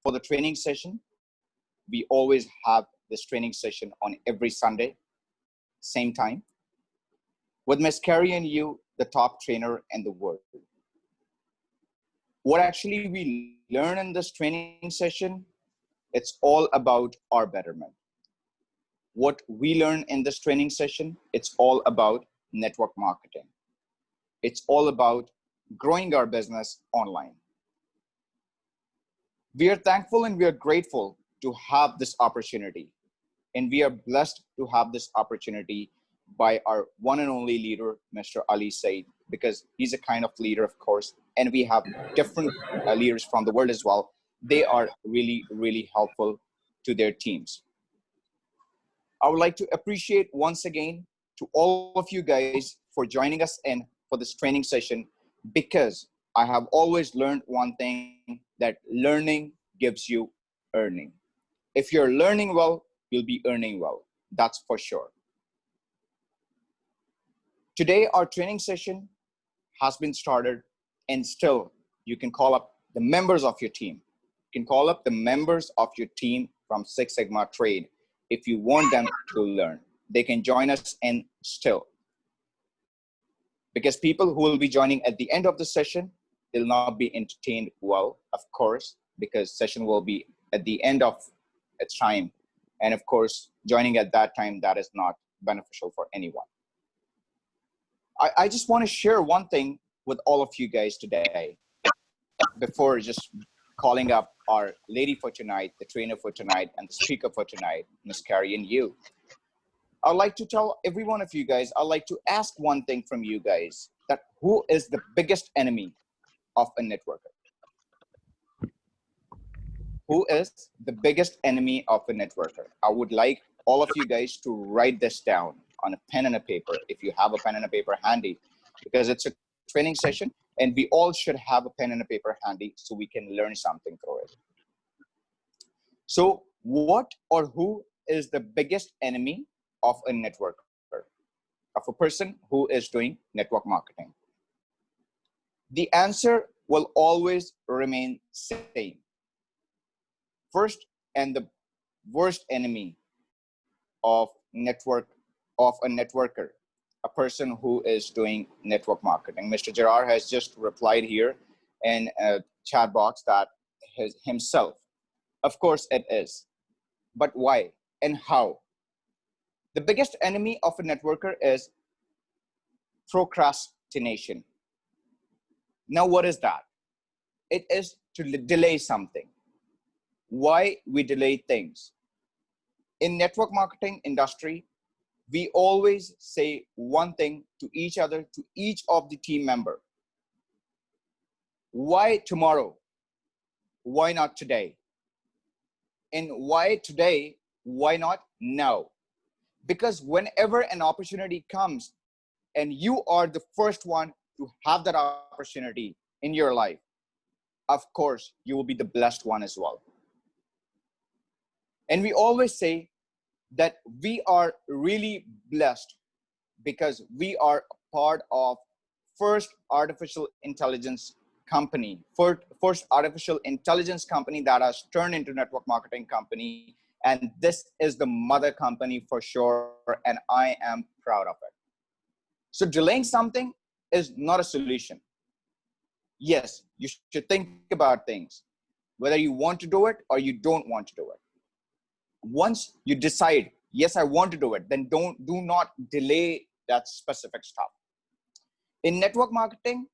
for the training session. We always have this training session on every Sunday, same time, with Miss Carrie and you, the top trainer in the world. What actually we learn in this training session, it's all about our betterment. What we learn in this training session, it's all about network marketing. It's all about growing our business online. We are thankful and we are grateful to have this opportunity. And we are blessed to have this opportunity by our one and only leader, Mr. Ali Said, because he's a kind of leader, of course, and we have different leaders from the world as well. They are really, really helpful to their teams. I would like to appreciate once again to all of you guys for joining us in for this training session, because I have always learned one thing, that learning gives you earning. If you're learning well, you'll be earning well. That's for sure. Today, our training session has been started, and still you can call up the members of your team. You can call up the members of your team from Six Sigma Trade if you want them to learn. They can join us in still. Because people who will be joining at the end of the session, they'll not be entertained well, of course, because session will be at the end of its time. And of course, joining at that time, that is not beneficial for anyone. I just want to share one thing with all of you guys today before just calling up our lady for tonight, the trainer for tonight, and the speaker for tonight, Ms. Carrie and you. I'd like to tell every one of you guys, I'd like to ask one thing from you guys, that who is the biggest enemy of a networker? Who is the biggest enemy of a networker? I would like all of you guys to write this down on a pen and a paper, if you have a pen and a paper handy, because it's a training session and we all should have a pen and a paper handy so we can learn something through it. So what or who is the biggest enemy of a networker, of a person who is doing network marketing? The answer will always remain same. First and the worst enemy of a networker, a person who is doing network marketing. Mr. Gerard has just replied here in a chat box that himself. Of course it is. But why and how? The biggest enemy of a networker is procrastination. Now, what is that? It is to delay something. Why we delay things? In network marketing industry, we always say one thing to each other, to each of the team member. Why tomorrow? Why not today? And why today? Why not now? Because whenever an opportunity comes and you are the first one to have that opportunity in your life, of course, you will be the blessed one as well. And we always say that we are really blessed because we are a part of first artificial intelligence company, first artificial intelligence company that has turned into network marketing company. And this is the mother company for sure. And I am proud of it. So delaying something is not a solution. Yes, you should think about things, whether you want to do it or you don't want to do it. Once you decide, yes, I want to do it, then do not delay that specific stuff. In network marketing,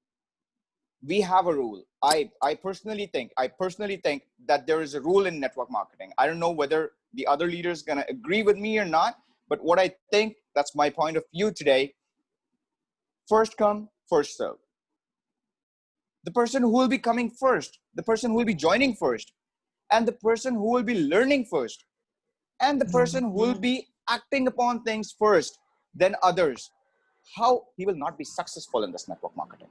we have a rule. I personally think that there is a rule in network marketing. I don't know whether the other leader is going to agree with me or not, but what I think, that's my point of view today. First come, first serve. The person who will be coming first, the person who will be joining first, and the person who will be learning first, and the person who will be acting upon things first, then others, how he will not be successful in this network marketing.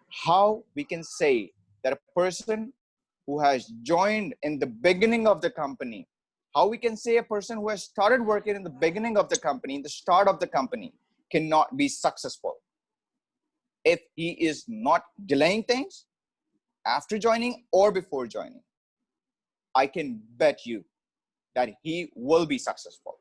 How we can say that a person who has joined in the beginning of the company, how we can say a person who has started working in the beginning of the company, in the start of the company, cannot be successful if he is not delaying things after joining or before joining. I can bet you that he will be successful.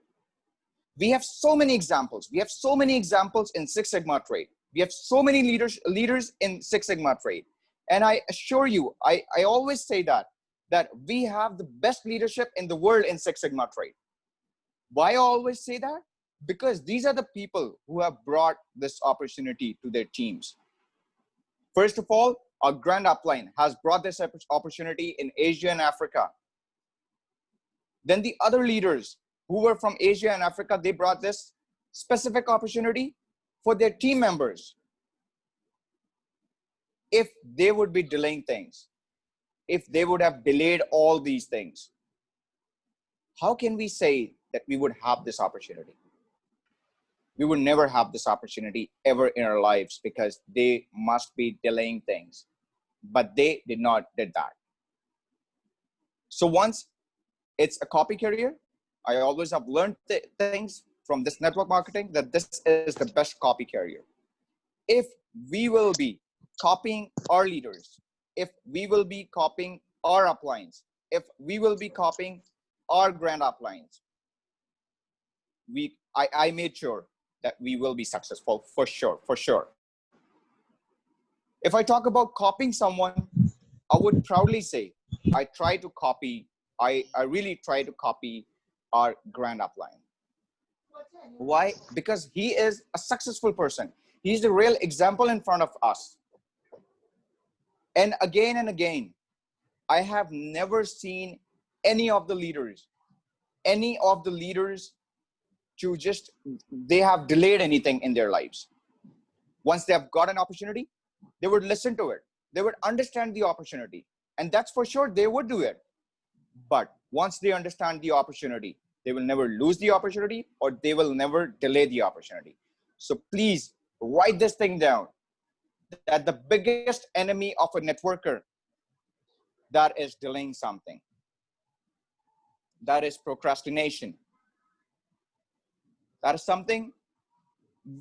We have so many examples. We have so many examples in Six Sigma trade. We have so many leaders in Six Sigma trade. And I assure you, I always say that we have the best leadership in the world in Six Sigma trade. Why I always say that? Because these are the people who have brought this opportunity to their teams. First of all, our grand upline has brought this opportunity in Asia and Africa. Then the other leaders who were from Asia and Africa, they brought this specific opportunity for their team members. If they would be delaying things, if they would have delayed all these things, how can we say that we would have this opportunity? We would never have this opportunity ever in our lives because they must be delaying things, but they did not did that. So once it's a copy career, I always have learned things from this network marketing that this is the best copy carrier. If we will be copying our leaders, if we will be copying our uplines, if we will be copying our grand uplines, I made sure that we will be successful for sure, for sure. If I talk about copying someone, I would proudly say I really try to copy our grand upline. Why? Because he is a successful person. He's the real example in front of us. And again, I have never seen any of the leaders to just, they have delayed anything in their lives. Once they have got an opportunity, they would listen to it. They would understand the opportunity. And that's for sure, they would do it. But once they understand the opportunity, they will never lose the opportunity or they will never delay the opportunity. So please write this thing down, that the biggest enemy of a networker, that is delaying something. That is procrastination. That is something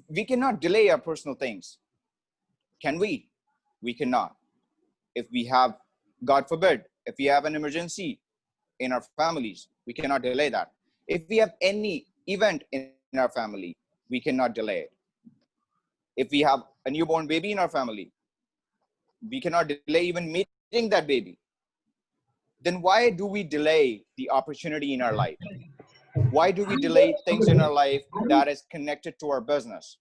we cannot delay our personal things. Can we? We cannot. If we have, God forbid, if we have an emergency in our families, we cannot delay that. If we have any event in our family, we cannot delay it. If we have a newborn baby in our family, we cannot delay even meeting that baby. Then why do we delay the opportunity in our life? Why do we delay things in our life that is connected to our business?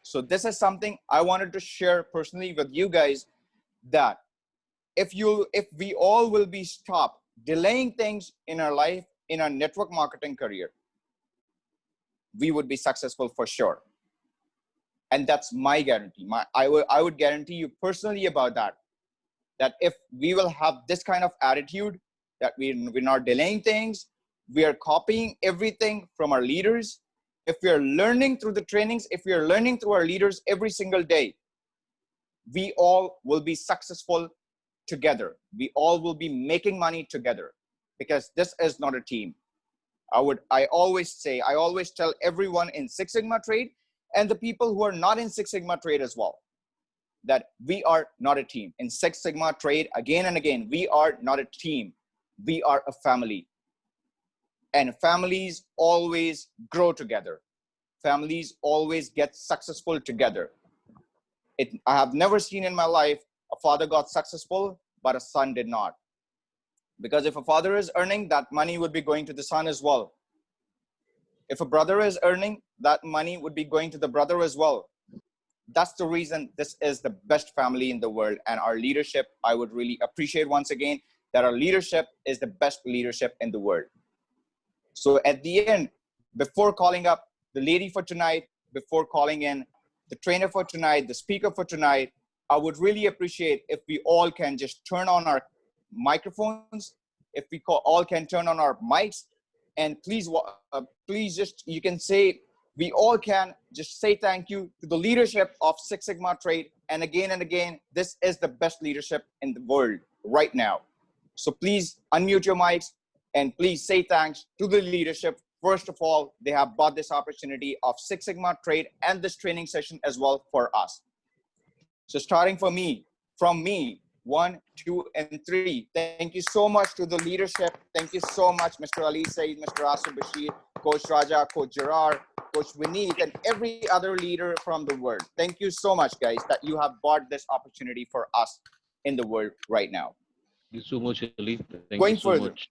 So this is something I wanted to share personally with you guys, that if we all will be stopped delaying things in our life, in our network marketing career, we would be successful for sure. And that's my guarantee. I would guarantee you personally about that if we will have this kind of attitude, that we're not delaying things, we are copying everything from our leaders. If we are learning through the trainings, if we are learning through our leaders every single day, we all will be successful together. We all will be making money together, because this is not a team. I always tell everyone in Six Sigma trade and the people who are not in Six Sigma trade as well, that we are not a team. In Six Sigma trade, again and again, we are not a team. We are a family. And families always grow together. Families always get successful together. I have never seen in my life a father got successful, but a son did not. Because if a father is earning, that money would be going to the son as well. If a brother is earning, that money would be going to the brother as well. That's the reason this is the best family in the world. And our leadership, I would really appreciate once again that our leadership is the best leadership in the world. So at the end, before calling up the lady for tonight, before calling in the trainer for tonight, the speaker for tonight, I would really appreciate if we all can just turn on our microphones, if we all can turn on our mics, and please just, you can say, we all can just say thank you to the leadership of Six Sigma trade. And again, this is the best leadership in the world right now. So please unmute your mics and please say thanks to the leadership. First of all, they have bought this opportunity of Six Sigma trade and this training session as well for us. So starting from me, 1, 2, and 3. Thank you so much to the leadership. Thank you so much, Mr. Ali Said, Mr. Asif Bashir, Coach Raja, Coach Gerard, Coach Vineet, and every other leader from the world. Thank you so much, guys, that you have brought this opportunity for us in the world right now. Thank you so much, Ali. Thank Going you so further. much.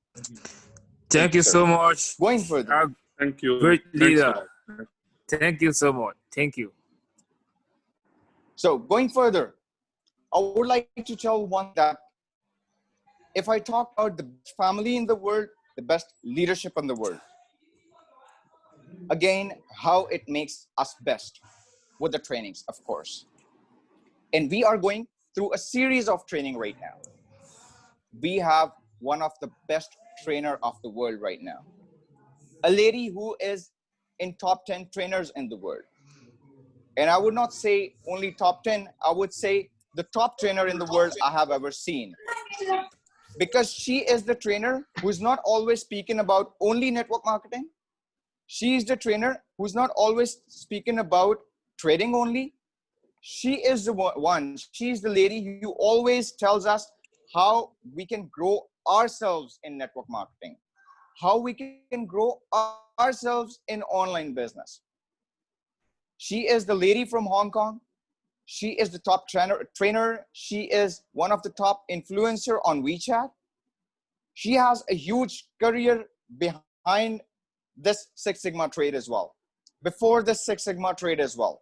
Thank you so much. Going further. Thank you. Great Thanks a leader. lot. Thank you so much. Thank you. So going further, I would like to tell one that if I talk about the best family in the world, the best leadership in the world, again, how it makes us best with the trainings, of course. And we are going through a series of training right now. We have one of the best trainer of the world right now. A lady who is in top 10 trainers in the world. And I would not say only top 10, I would say the top trainer in the world I have ever seen. Because she is the trainer who's not always speaking about only network marketing. She is the trainer who's not always speaking about trading only. She is the one, she's the lady who always tells us how we can grow ourselves in network marketing, how we can grow ourselves in online business. She is the lady from Hong Kong. She is the top trainer. She is one of the top influencer on WeChat. She has a huge career behind this Six Sigma trade as well, before the Six Sigma trade as well.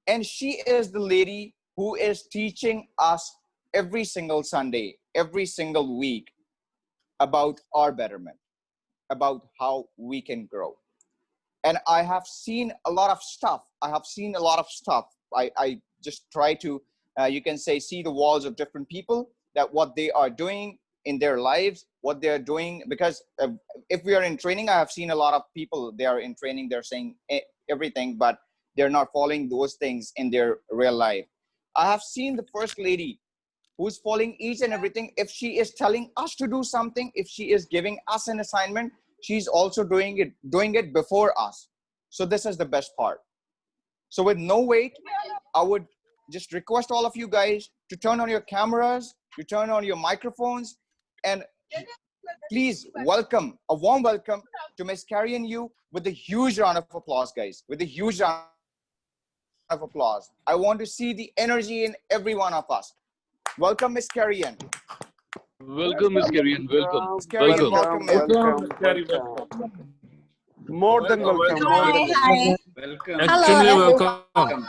And she is the lady who is teaching us every single Sunday, every single week about our betterment, about how we can grow. And I have seen a lot of stuff. I just try to, you can say, see the walls of different people, that what they are doing in their lives, what they're doing. Because if we are in training, I have seen a lot of people, they are in training, they're saying everything, but they're not following those things in their real life. I have seen the first lady who's following each and everything. If she is telling us to do something, if she is giving us an assignment, she's also doing it before us. So this is the best part. So with no wait, I would just request all of you guys to turn on your cameras, to turn on your microphones, and please welcome, a warm welcome to Miss Carrie and you with a huge round of applause, guys, with a huge round of applause. I want to see the energy in every one of us. Welcome, Miss Carrie Ann. Welcome, Miss Karian. Welcome. Miss Carrie Ann, Welcome. welcome. More than welcome. Hi. Welcome. Extremely Hello, welcome.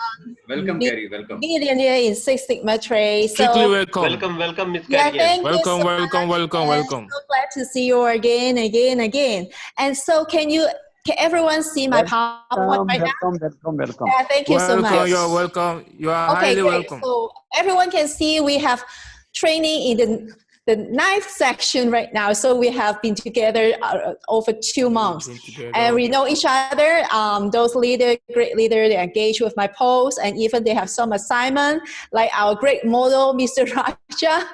Welcome, Carrie. Welcome. Millionaire in Six Sigma trade. Strictly So welcome. Welcome, Miss yeah, Carrie. thank you Welcome, so welcome, much. welcome, And welcome. so glad to see you again. And so can everyone see my PowerPoint right now? Welcome. Yeah, thank you so Welcome, much. you're welcome. You are Okay, highly great. welcome. So everyone can see we have training in the ninth section right now. So we have been together over 2 months, and we know each other. Those great leaders, they engage with my posts, and even they have some assignment. Like our great model, Mr. Raja,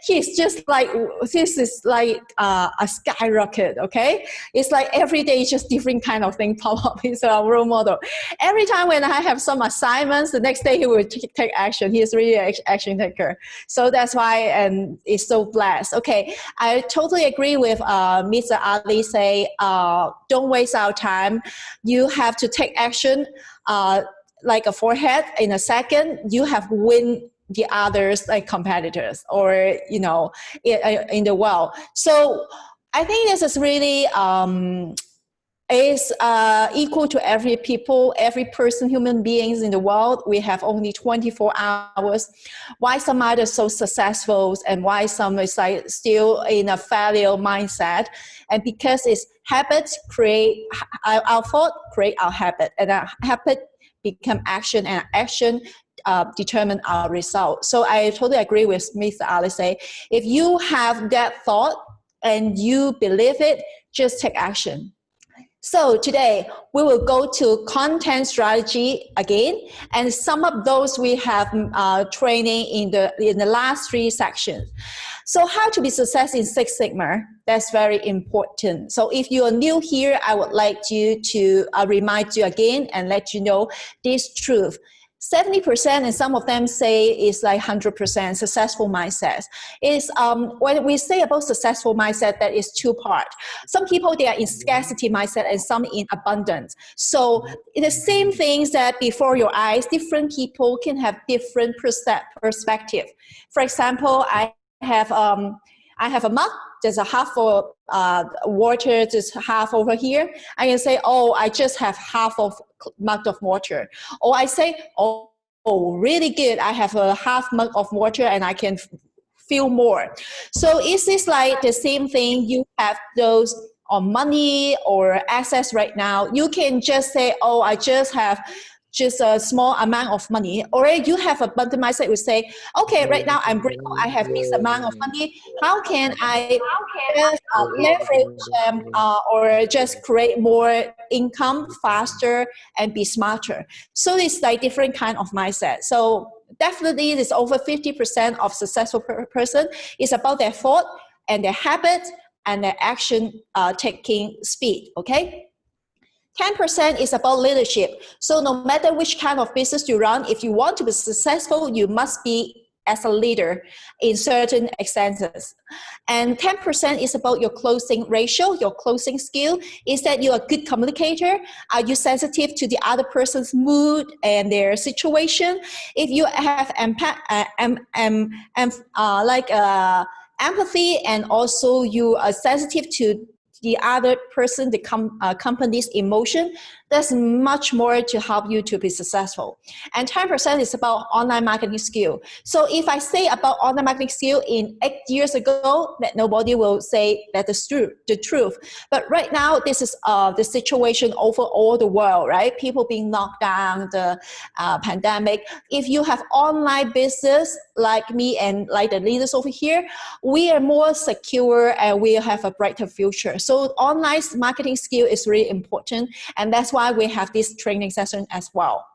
he's just like, this is like a skyrocket. Okay, it's like every day just different kind of thing pop up. He's our role model. Every time when I have some assignments, the next day he will take action. He is really an action taker. So that's why, and it's so blessed. Okay, I totally agree with Mr. Ali say, don't waste our time. You have to take action like a forehead in a second. You have win the others like competitors or, you know, in the world. So I think this is really is equal to every people, every person, human beings in the world. We have only 24 hours. Why some are so successful and why some is like still in a failure mindset? And because it's habits create our thought, create our habit, and our habit become action, and action determine our result. So I totally agree with Mr. Ali say, if you have that thought and you believe it, just take action. So today we will go to content strategy again, and some of those we have training in the last 3 sections. So how to be success in Six Sigma, that's very important. So if you are new here, I would like you to remind you again and let you know this truth. 70%, and some of them say it's like 100% successful mindset. Is when we say about successful mindset, that is two parts. Some people, they are in scarcity mindset and some in abundance. So the same things that before your eyes, different people can have different perspective. For example, I have a mug. There's a half for water, just half over here. I can say, oh, I just have half of mug of water. Or I say, oh, really good. I have a half mug of water and I can feel more. So is this like the same thing? You have those money or access right now. You can just say, oh, I just have just a small amount of money, or you have a abundant mindset, would say, okay, right now I'm grateful, I have this amount of money. How can I just leverage or just create more income faster and be smarter? So it's like different kind of mindset. So definitely this over 50% of successful person is about their thought and their habit and their action taking speed, okay? 10% is about leadership. So no matter which kind of business you run, if you want to be successful, you must be as a leader in certain extents. And 10% is about your closing ratio, your closing skill. Is that you're a good communicator? Are you sensitive to the other person's mood and their situation? If you have empathy, and also you are sensitive to the other person, the company's emotion, there's much more to help you to be successful. And 10% is about online marketing skill. So if I say about online marketing skill in 8 years ago, that nobody will say that is true, the truth. But right now, this is the situation over all the world, right? People being knocked down, the pandemic. If you have online business like me and like the leaders over here, we are more secure and we have a brighter future. So online marketing skill is really important, and that's why we have this training session as well.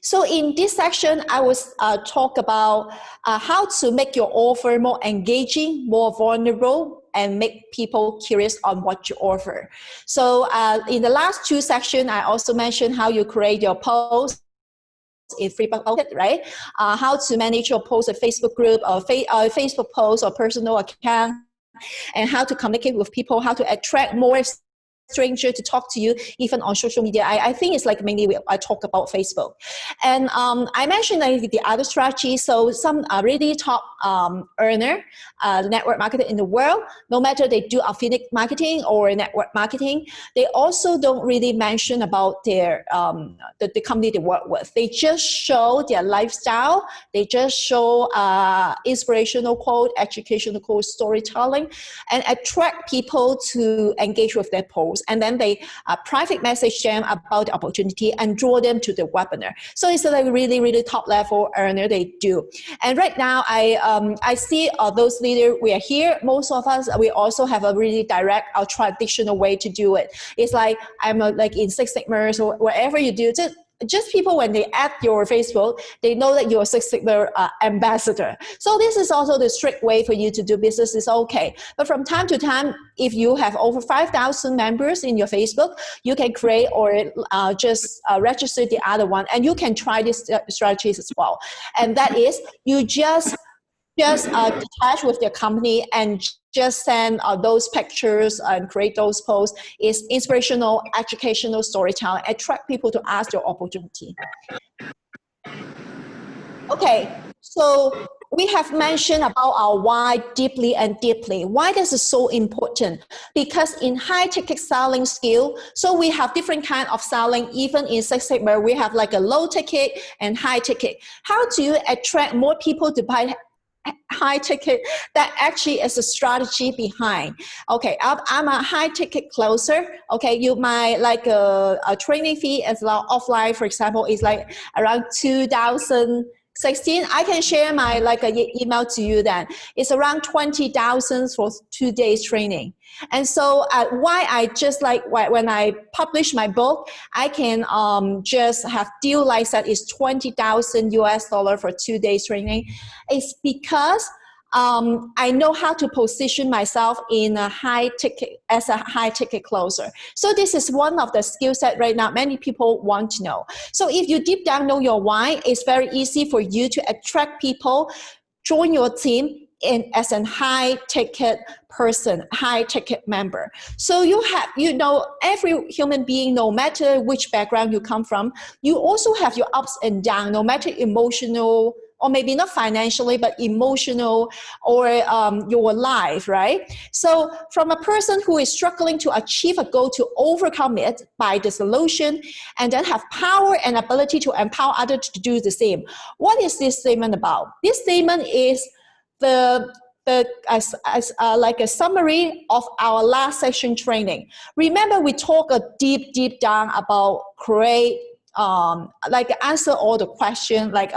So in this section, I will talk about how to make your offer more engaging, more vulnerable, and make people curious on what you offer. So in the last two sections, I also mentioned how you create your post in free bucket, right? How to manage your post, a Facebook group, or Facebook post, or personal account, and how to communicate with people, how to attract more stranger to talk to you, even on social media. I think it's like mainly I talk about Facebook. And I mentioned like the other strategies. So some really top earner network marketer in the world, no matter they do affiliate marketing or network marketing, they also don't really mention about their the company they work with. They just show their lifestyle. They just show inspirational quote, educational quote, storytelling, and attract people to engage with their posts. And then they private message them about the opportunity and draw them to the webinar. So it's like really, really top level earner they do. And right now, I see those leaders, we are here. Most of us, we also have a really direct or traditional way to do it. It's like, I'm like in Six Sigma or wherever you do it. Just people, when they add your Facebook, they know that you're a Six Sigma ambassador. So this is also the strict way for you to do business is okay. But from time to time, if you have over 5,000 members in your Facebook, you can create or just register the other one. And you can try these strategies as well. And that is, you just attach with their company and just send those pictures and create those posts. Is inspirational, educational storytelling, attract people to ask your opportunity. Okay, so we have mentioned about our why deeply and deeply. Why this is so important? Because in high ticket selling skill, so we have different kind of selling. Even in Six Sigma, we have like a low ticket and high ticket. How do you attract more people to buy high ticket? That actually is a strategy behind. Okay, I'm a high ticket closer. Okay, you might like a training fee as well offline, for example, is like around 2016. I can share my like a email to you then. It's around 20,000 for 2 days training. And so why I just like when I publish my book, I can just have deal like that is $20,000 US for 2 days training. It's because I know how to position myself in a high ticket closer. So this is one of the skill set right now many people want to know. So if you deep down know your why, it's very easy for you to attract people, join your team as a high ticket person, high ticket member. So every human being, no matter which background you come from, you also have your ups and downs, no matter emotional, or maybe not financially, but emotional, or your life, right? So from a person who is struggling to achieve a goal, to overcome it by the solution, and then have power and ability to empower others to do the same. What is this statement about? This statement is like a summary of our last session training. Remember, we talk a deep down about create, like answer all the question, like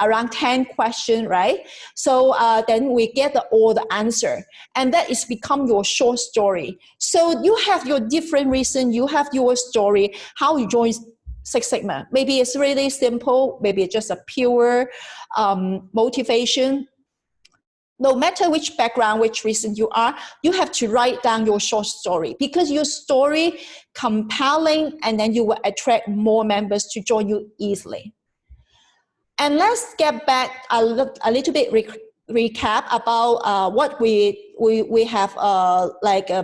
around 10 questions, right? So then we get all the answer, and that is become your short story. So you have your different reason, you have your story, how you join Six Sigma. Maybe it's really simple, maybe it's just a pure motivation. No matter which background, which reason you are, you have to write down your short story, because your story compelling, and then you will attract more members to join you easily. And let's get back a little bit recap about what we have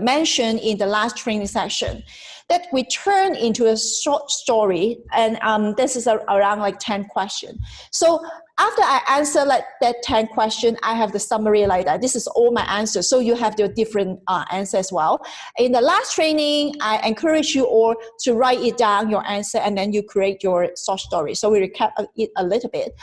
mentioned in the last training session, that we turn into a short story, and this is around like 10 questions. So after I answer like that 10 question, I have the summary like that. This is all my answers. So you have your different answers as well. In the last training, I encourage you all to write it down, your answer, and then you create your short story. So we recap it a little bit.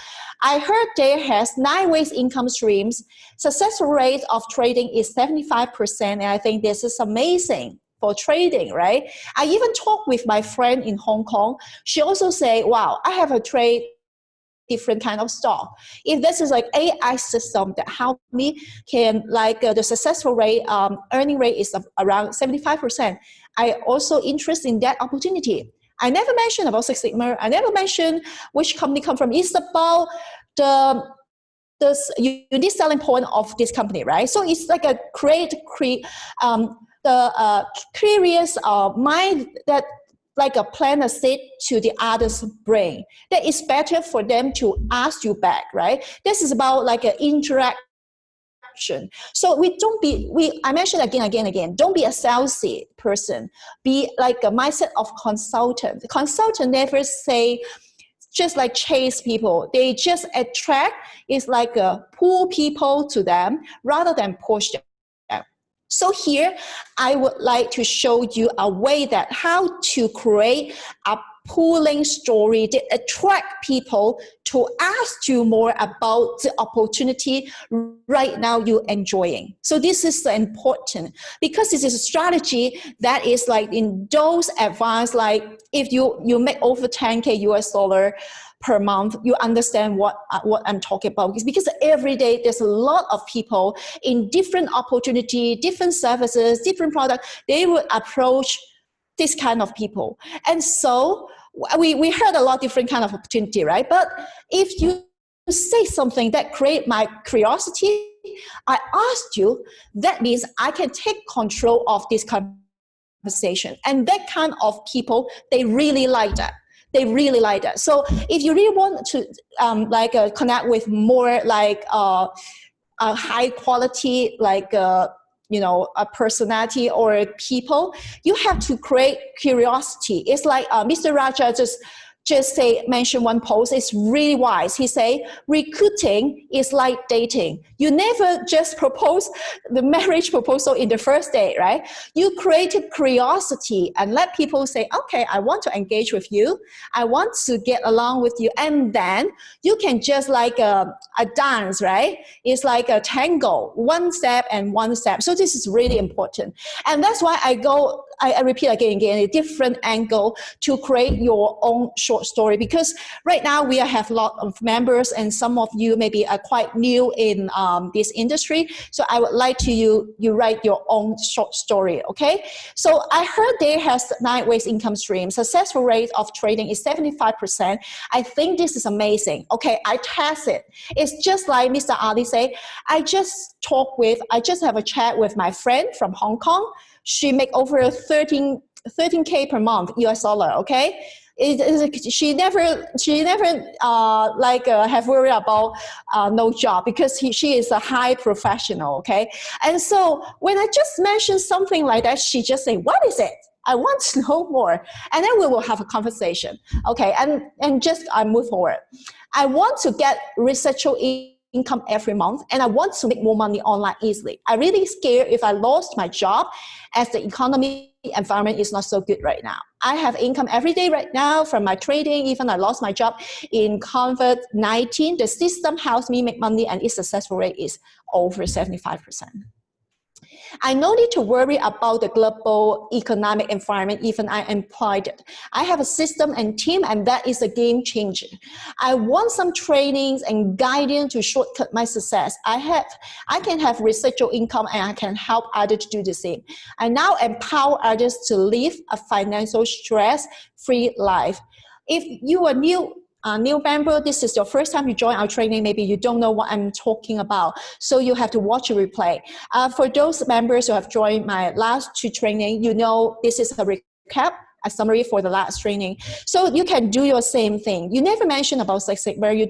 I heard there has 9 ways income streams. Successful rate of trading is 75%. And I think this is amazing for trading, right? I even talked with my friend in Hong Kong. She also say, wow, I have a trade different kind of stock. If this is like AI system that help me can the successful rate, earning rate is around 75%. I also interested in that opportunity. I never mentioned about Six Sigma. I never mentioned which company come from. It's about the unique selling point of this company, right? So it's like a curious mind that like a plant a seed to the other's brain. That is better for them to ask you back, right? This is about like an interaction. So I mentioned again, don't be a salesy person. Be like a mindset of consultant. The consultant never say, just like chase people. They just attract, it's like pull people to them rather than push them. So here, I would like to show you a way that how to create a pulling story that attract people to ask you more about the opportunity right now you're enjoying. So this is important because this is a strategy that is like in those advanced, like if you make over 10K US dollar per month, you understand what I'm talking about. Because every day there's a lot of people in different opportunity, different services, different products. They will approach this kind of people. And so we heard a lot of different kind of opportunity, right? But if you say something that create my curiosity, I asked you, that means I can take control of this conversation. And that kind of people, they really like that. They really like that. So if you really want to connect with more like a high quality, like a personality or people, you have to create curiosity. It's like Mr. Raja just mention one post. It's really wise. He say recruiting is like dating. You never just propose the marriage proposal in the first day, right? You created curiosity and let people say, okay, I want to engage with you. I want to get along with you. And then you can just like a dance, right? It's like a tango, one step and one step. So this is really important. And that's why I go I repeat again, a different angle to create your own short story, because right now we have a lot of members and some of you maybe are quite new in this industry. So I would like to you write your own short story, okay? So I heard there has 9 ways income stream. Successful rate of trading is 75%. I think this is amazing. Okay, I test it. It's just like Mr. Ali say, I just have a chat with my friend from Hong Kong. She make over 13K per month US dollar, okay? She never have worry about no job, because she is a high professional, okay? And so when I just mentioned something like that, she just say, what is it? I want to know more. And then we will have a conversation, okay? And just I move forward. I want to get residual income every month, and I want to make more money online easily. I'm really scared if I lost my job, as the economy environment is not so good right now. I have income every day right now from my trading. Even I lost my job in COVID-19. The system helps me make money, and its successful rate is over 75%. I no need to worry about the global economic environment, even I employed it. I have a system and team, and that is a game changer. I want some trainings and guidance to shortcut my success. I can have residual income, and I can help others to do the same. I now empower others to live a financial stress-free life. If you are new member, this is your first time you join our training, maybe you don't know what I'm talking about, so you have to watch a replay. For those members who have joined my last 2 training, you know this is a recap, a summary for the last training. So you can do your same thing. You never mention about Six Sigma. You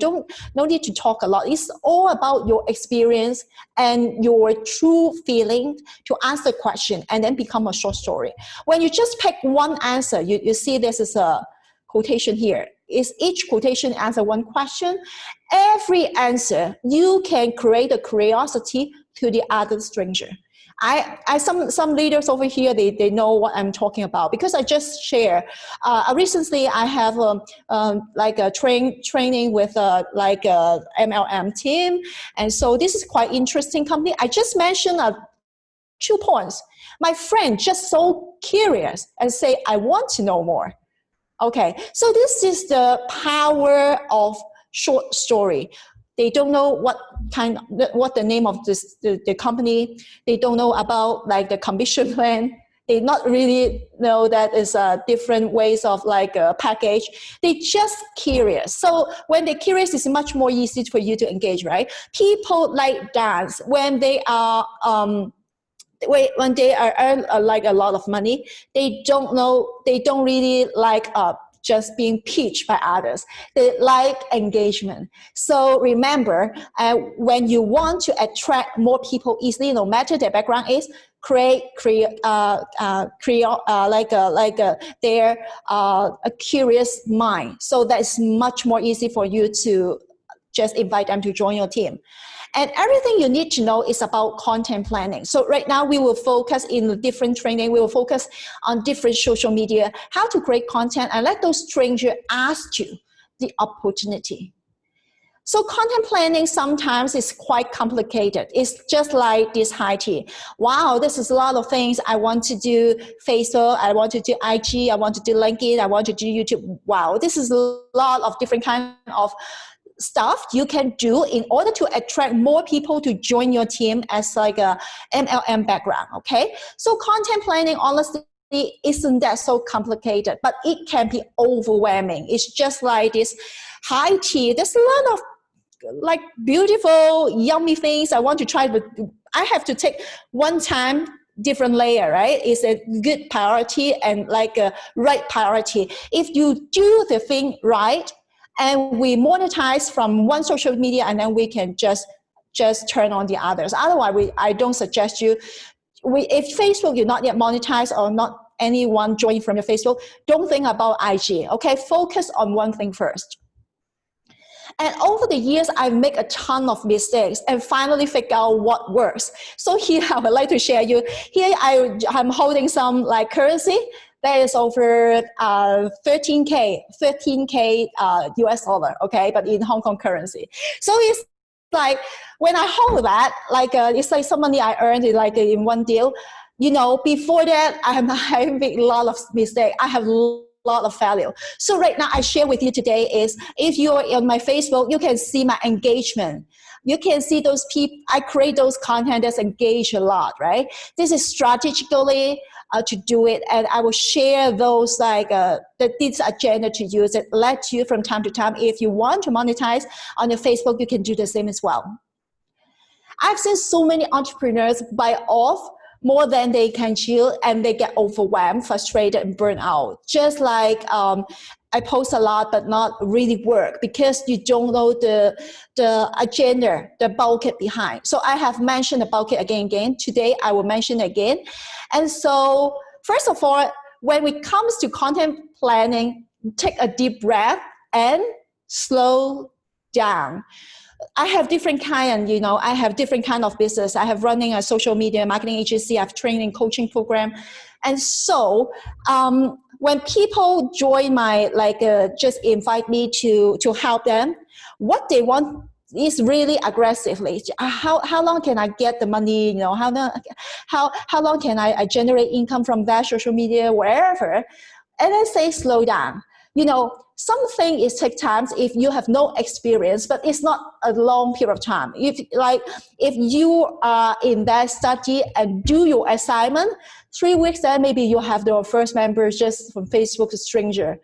no need to talk a lot. It's all about your experience and your true feeling to answer the question, and then become a short story. When you just pick one answer, you see this is a quotation here. Is each quotation answer one question? Every answer, you can create a curiosity to the other stranger. Some leaders over here, they know what I'm talking about, because I just share. Recently, I have like a training with a MLM team, and so this is quite interesting company. I just mentioned 2 points. My friend just so curious and say, I want to know more. Okay, so this is the power of short story. They don't know what the name of the company. They don't know about like the commission plan. They not really know that is different ways of like a package. They just curious. So when they're curious, it's much more easy for you to engage, right? People like dance when they are when they are earn like a lot of money. They don't really like just being pitched by others. They like engagement. So remember, when you want to attract more people easily, no matter their background is, create a curious mind. So that's much more easy for you to just invite them to join your team. And everything you need to know is about content planning. So right now we will focus in a different training. We will focus on different social media, how to create content, and let those strangers ask you the opportunity. So content planning sometimes is quite complicated. It's just like this high tea. Wow, this is a lot of things. I want to do Facebook, I want to do IG, I want to do LinkedIn, I want to do YouTube. Wow, this is a lot of different kind of stuff you can do in order to attract more people to join your team as like a MLM background, okay? So content planning, honestly, isn't that so complicated, but it can be overwhelming. It's just like this high tea. There's a lot of like beautiful, yummy things I want to try, but I have to take one time different layer, right? It's a good priority and like a right priority. If you do the thing right, and we monetize from one social media, and then we can just turn on the others. Otherwise, I don't suggest you. If Facebook you're not yet monetized or not anyone join from your Facebook, don't think about IG. Okay, focus on one thing first. And over the years, I've made a ton of mistakes and finally figure out what works. So here I would like to share you. Here I'm holding some like currency. That is over 13K US dollar, okay, but in Hong Kong currency. So it's like when I hold that, like it's like some money I earned like in one deal. before that, I made a lot of mistakes. I have a lot of failure. So right now, I share with you today is if you are on my Facebook, you can see my engagement. You can see those people. I create those content that's engaged a lot, right? This is strategically to do it, and I will share those this agenda to use it. Let you from time to time. If you want to monetize on your Facebook, you can do the same as well. I've seen so many entrepreneurs buy off more than they can chew, and they get overwhelmed, frustrated, and burnt out. Just like I post a lot, but not really work because you don't know the agenda, the bulk behind. So I have mentioned the bulk again. Today I will mention again. And so first of all, when it comes to content planning, take a deep breath and slow down. I have different I have different kind of business. I have running a social media marketing agency. I have training coaching program. And so when people join my, just invite me to help them, what they want is really aggressively. How long can I get the money? How long can I generate income from that social media, wherever? And I say, slow down. Something is take time if you have no experience, but it's not a long period of time. If you are in that study and do your assignment, 3 weeks, then maybe you have your first members just from Facebook, a stranger,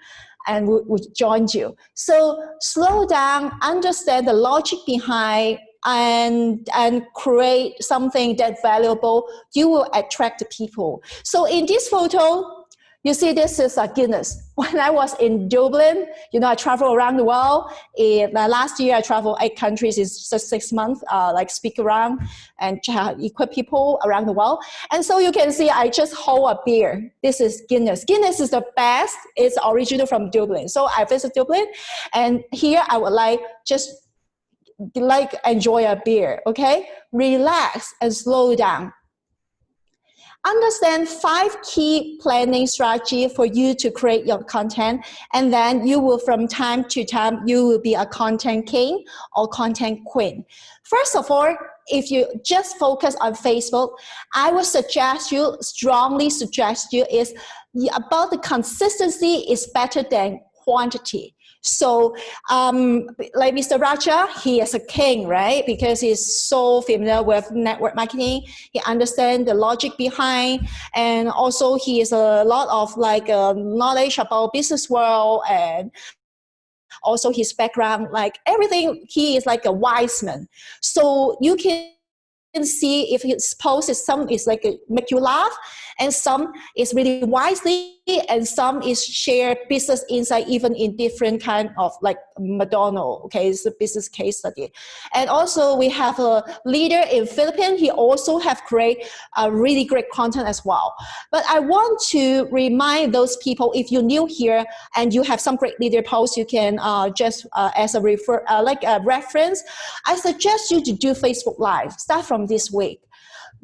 and would join you. So slow down, understand the logic behind, and create something that's valuable. You will attract the people. So in this photo, you see, this is a Guinness. When I was in Dublin, I travel around the world. Last year, I traveled 8 countries in just 6 months, speak around and equip people around the world. And so you can see, I just hold a beer. This is Guinness. Guinness is the best. It's original from Dublin. So I visit Dublin, and here I would enjoy a beer, okay? Relax and slow down. Understand 5 key planning strategy for you to create your content, and then you will, from time to time, you will be a content king or content queen. First of all, if you just focus on Facebook, I would strongly suggest you is about the consistency is better than quantity. So like Mr. Raja, he is a king, right? Because he's so familiar with network marketing. He understands the logic behind, and also he has a lot of knowledge about business world, and also his background, everything. He is like a wise man. So you can see if his post is make you laugh, and some is really wisely, and some is share business insight, even in different kind of McDonald's. Okay, it's a business case study. And also we have a leader in Philippines. He also have create really great content as well. But I want to remind those people, if you're new here and you have some great leader posts, you can just as a reference. I suggest you to do Facebook Live. Start from this week.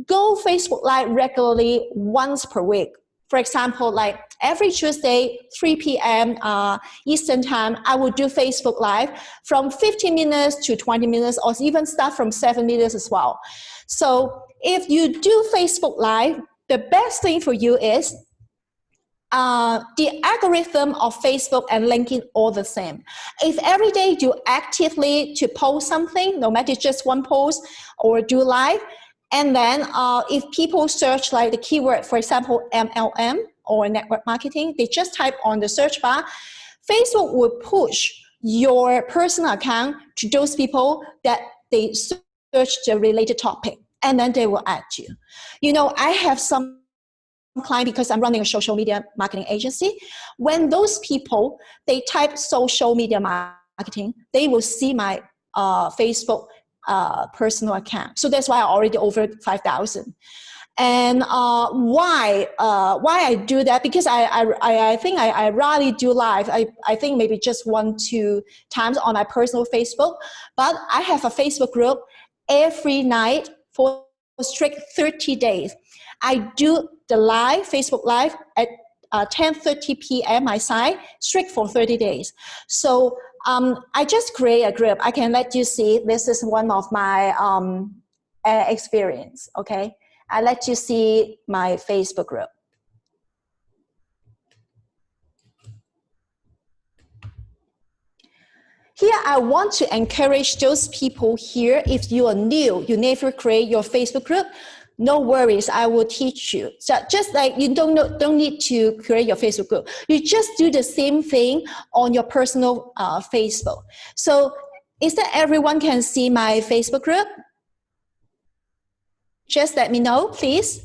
Go Facebook Live regularly once per week. For example, every Tuesday, 3 p.m. Eastern time, I will do Facebook Live from 15 minutes to 20 minutes, or even start from 7 minutes as well. So if you do Facebook Live, the best thing for you is the algorithm of Facebook and LinkedIn all the same. If every day you actively to post something, no matter just one post or do live, and then if people search the keyword, for example, MLM or network marketing, they just type on the search bar, Facebook will push your personal account to those people that they search the related topic, and then they will add you. I have some client, because I'm running a social media marketing agency. When those people, they type social media marketing, they will see my Facebook personal account. So that's why I already over 5,000. And why I do that? Because I think I rarely do live. I think maybe just 1-2 times on my personal Facebook. But I have a Facebook group every night for strict 30 days. I do the Facebook Live at 10:30 p.m. my side, strict for 30 days. So I just create a group. I can let you see. This is one of my experience, okay? I let you see my Facebook group. Here, I want to encourage those people here, if you are new, you never create your Facebook group, no worries, I will teach you. So just like you don't need to create your Facebook group. You just do the same thing on your personal Facebook. So is that everyone can see my Facebook group? Just let me know, please.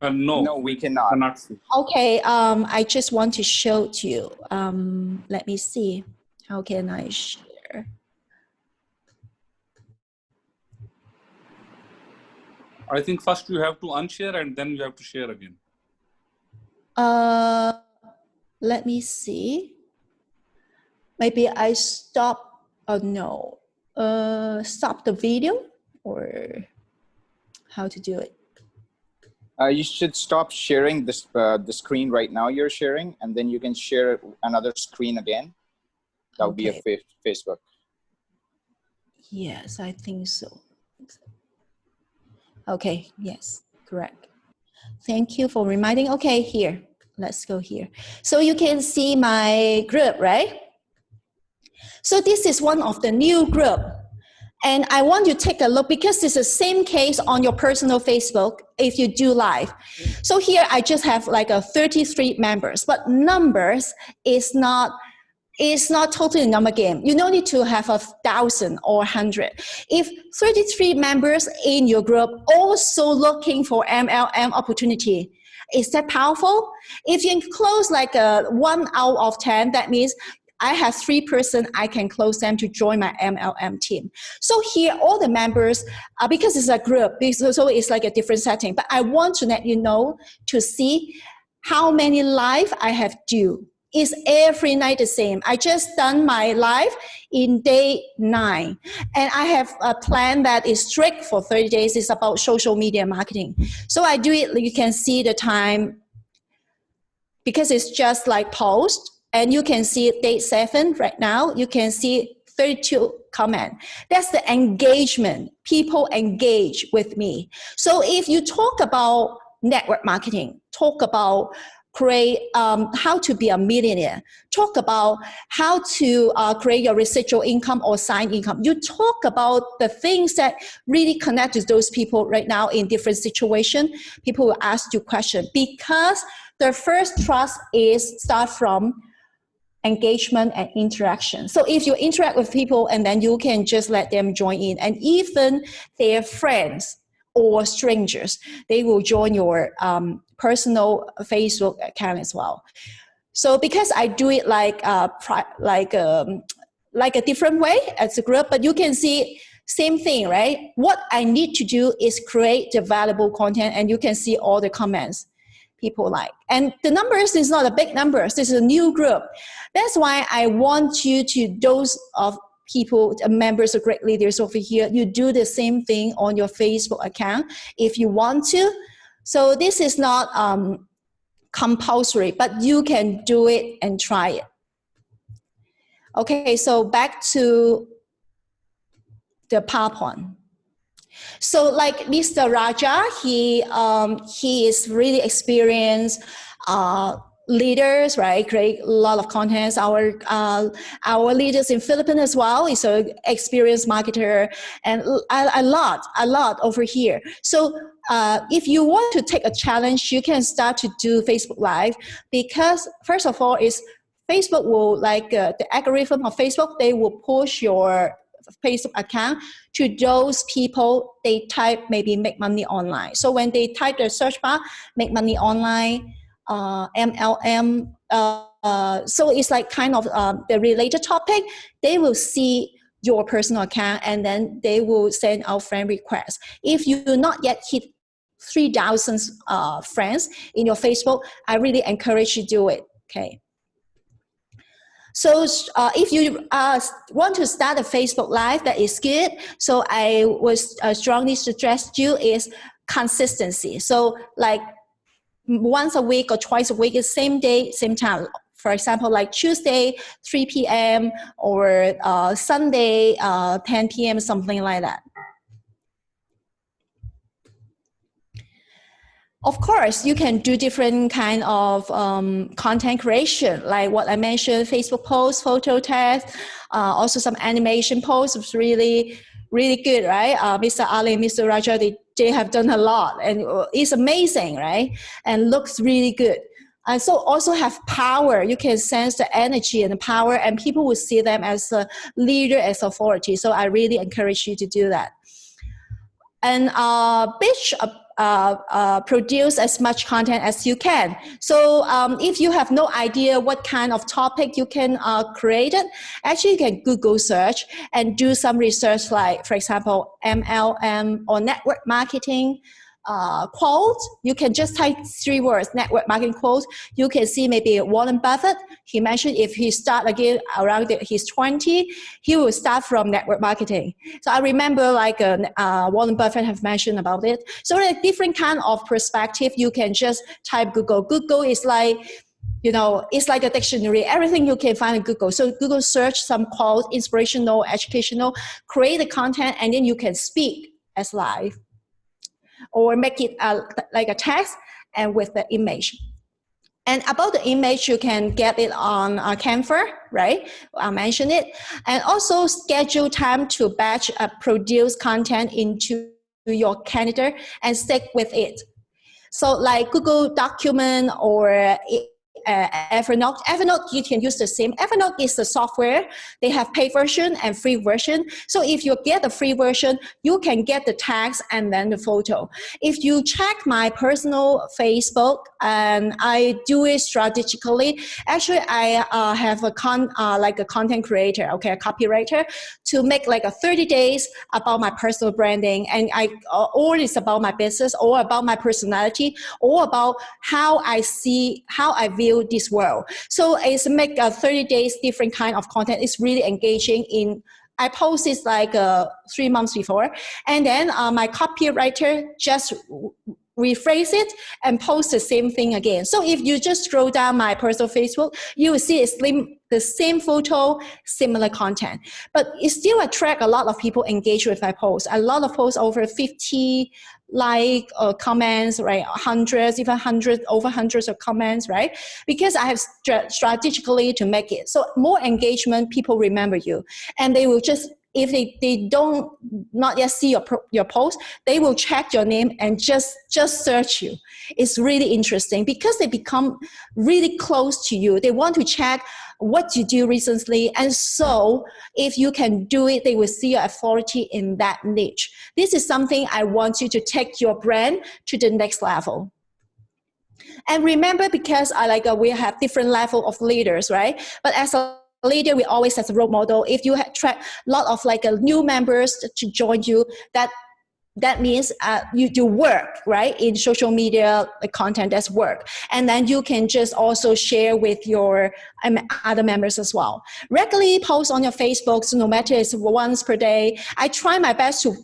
No, we cannot. Cannot see. Okay, I just want to show to you. Let me see. How can I share? I think first you have to unshare and then you have to share again. Let me see. Maybe I stop. Oh no. Stop the video, or how to do it? You should stop sharing this the screen right now you're sharing, and then you can share another screen again. That would be a Facebook. Yes, I think so. Okay, yes, correct. Thank you for reminding. Okay, here, let's go here. So you can see my group, right? So this is one of the new group. And I want you to take a look because it's the same case on your personal Facebook if you do live. So here I just have like a 33 members, but numbers is not totally a number game. You don't need to have 1,000 or 100. If 33 members in your group also looking for MLM opportunity, is that powerful? If you close like a 1 out of 10, that means I have 3 persons, I can close them to join my MLM team. So here, all the members, because it's a group, so it's like a different setting, but I want to let you know to see how many live I have due. It's every night the same. I just done my live in day 9. And I have a plan that is strict for 30 days. It's about social media marketing. So I do it, you can see the time, because it's just like post. And you can see day 7 right now. You can see 32 comments. That's the engagement. People engage with me. So if you talk about network marketing, talk about create how to be a millionaire, talk about how to create your residual income or side income. You talk about the things that really connect to those people right now in different situations. People will ask you questions because the first trust is start from engagement and interaction. So if you interact with people and then you can just let them join in, and even their friends or strangers, they will join your personal Facebook account as well. So because I do it like a different way as a group, but you can see same thing, right? What I need to do is create the valuable content, and you can see all the comments people like. And the numbers is not a big numbers. This is a new group. That's why I want you to, those of people, members of Great Leaders over here, you do the same thing on your Facebook account if you want to. So this is not compulsory, but you can do it and try it. Okay, so back to the PowerPoint. So like Mr. Raja, he is really experienced leaders, right? Create a lot of contents. Our leaders in Philippines as well is an experienced marketer, and a lot over here. So if you want to take a challenge, you can start to do Facebook Live, because first of all is Facebook will, like the algorithm of Facebook, they will push your Facebook account to those people they type maybe make money online. So when they type the search bar, make money online, MLM, so it's like kind of the related topic, they will see your personal account and then they will send out friend requests. If you do not yet hit 3,000 friends in your Facebook, I really encourage you to do it, okay? So if you want to start a Facebook Live, that is good. So I would strongly suggest you is consistency. So like once a week or twice a week is same day, same time. For example, like Tuesday, 3 p.m. or Sunday, 10 p.m., something like that. Of course, you can do different kind of content creation, like what I mentioned, Facebook posts, photo tags, also some animation posts. It's really, really good, right? Mr. Ali and Mr. Raja, they have done a lot, and it's amazing, right? And looks really good. And so also have power. You can sense the energy and the power, and people will see them as a leader, as authority. So I really encourage you to do that. And produce as much content as you can. So if you have no idea what kind of topic you can create it, actually you can Google search and do some research, like, for example, MLM or network marketing quote. You can just type 3 words, network marketing quote. You can see maybe Warren Buffett. He mentioned if he start again around his 20, he will start from network marketing. So I remember like Warren Buffett have mentioned about it. So a different kind of perspective. You can just type Google. Google is like, you know, it's like a dictionary. Everything you can find in Google. So Google search some quote, inspirational, educational, create the content, and then you can speak as live, or make it like a text and with the image. And about the image, you can get it on Canva, right? I mentioned it. And also schedule time to batch produce content into your calendar and stick with it. So like Google Document or Evernote. Evernote, you can use the same. Evernote is the software. They have paid version and free version. So if you get the free version, you can get the text and then the photo. If you check my personal Facebook, and I do it strategically, actually I have a content creator, okay, a copywriter, to make like a 30 days about my personal branding, and or it's about my business, or about my personality, or about how I view this world. So it's make 30 days different kind of content. It's really engaging. I post it like 3 months before, and then my copywriter just rephrase it and post the same thing again. So if you just scroll down my personal Facebook, you will see the same photo, similar content. But it still attract a lot of people engage with my post. A lot of posts, over 50 comments, right? Hundreds, even over hundreds of comments, right? Because I have strategically to make it. So more engagement, people remember you. And they will just, if they don't not yet see your post, they will check your name and just search you. It's really interesting because they become really close to you. They want to check what you do recently. And so if you can do it, they will see your authority in that niche. This is something I want you to take your brand to the next level. And remember, because we have different level of leaders, right? But as a leader, we always have a role model. If you attract a lot of new members to join you, that means you work, right? In social media, the content, that's work. And then you can just also share with your other members as well. Regularly post on your Facebook, so no matter it's once per day. I try my best to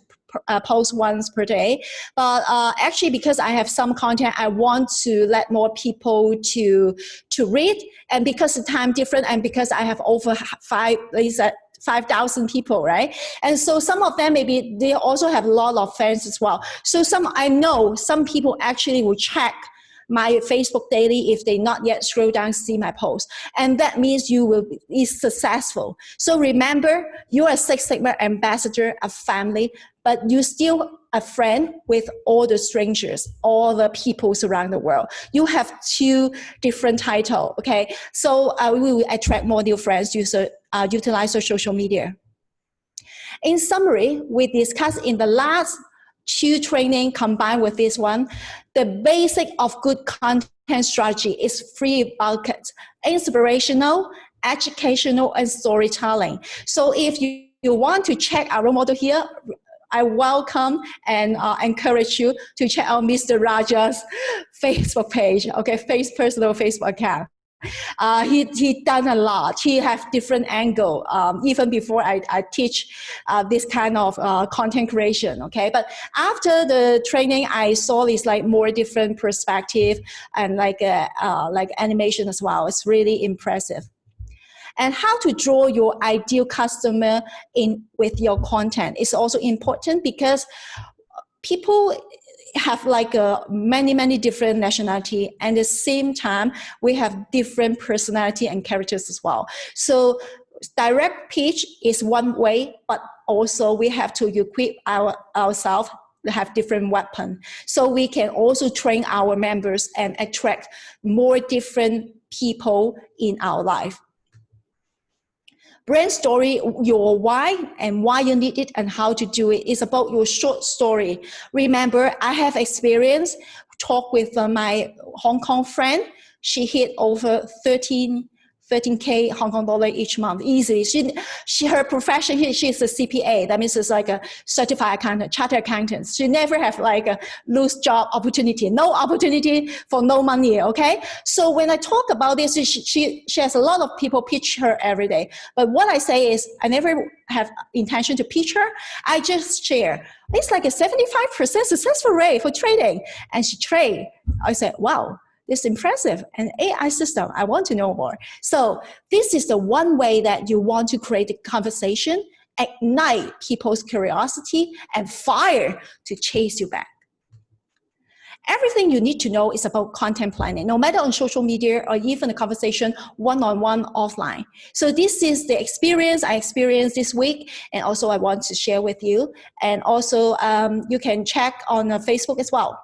post once per day, but actually because I have some content, I want to let more people to read, and because the time different, and because I have over 5,000 people, right? And so some of them, maybe they also have a lot of fans as well. So I know some people actually will check my Facebook daily if they not yet scroll down to see my post. And that means you will be successful. So remember, you're a Six Sigma ambassador, a family, but you're still a friend with all the strangers, all the people around the world. You have 2 different titles, okay? So we will attract more new friends, utilize your social media. In summary, we discussed in the last 2 training combined with this one, the basic of good content strategy is 3 buckets: inspirational, educational, and storytelling. So if you want to check our role model here, I welcome and encourage you to check out Mr. Raja's Facebook page, okay, personal Facebook account. He done a lot. He have different angle. Even before I teach this kind of content creation, okay. But after the training, I saw this more different perspective and like animation as well. It's really impressive. And how to draw your ideal customer in with your content is also important, because people, have like many different nationality, and at the same time we have different personality and characters as well. So direct pitch is one way, but also we have to equip ourselves to have different weapons, so we can also train our members and attract more different people in our life. Brand story, your why and why you need it and how to do it is about your short story. Remember, I have experience, talk with my Hong Kong friend. She hit over 13K Hong Kong dollar each month easily. Her profession, she's a CPA. That means it's like a certified accountant, chartered accountant. She never have like a lose job opportunity, no opportunity for no money. Okay. So when I talk about this, she has a lot of people pitch her every day. But what I say is, I never have intention to pitch her. I just share. It's like a 75% successful rate for trading, and she trade. I said, wow. It's impressive. An AI system, I want to know more. So this is the one way that you want to create a conversation, ignite people's curiosity, and fire to chase you back. Everything you need to know is about content planning, no matter on social media or even a conversation one-on-one offline. So this is the experience I experienced this week, and also I want to share with you. And also you can check on Facebook as well.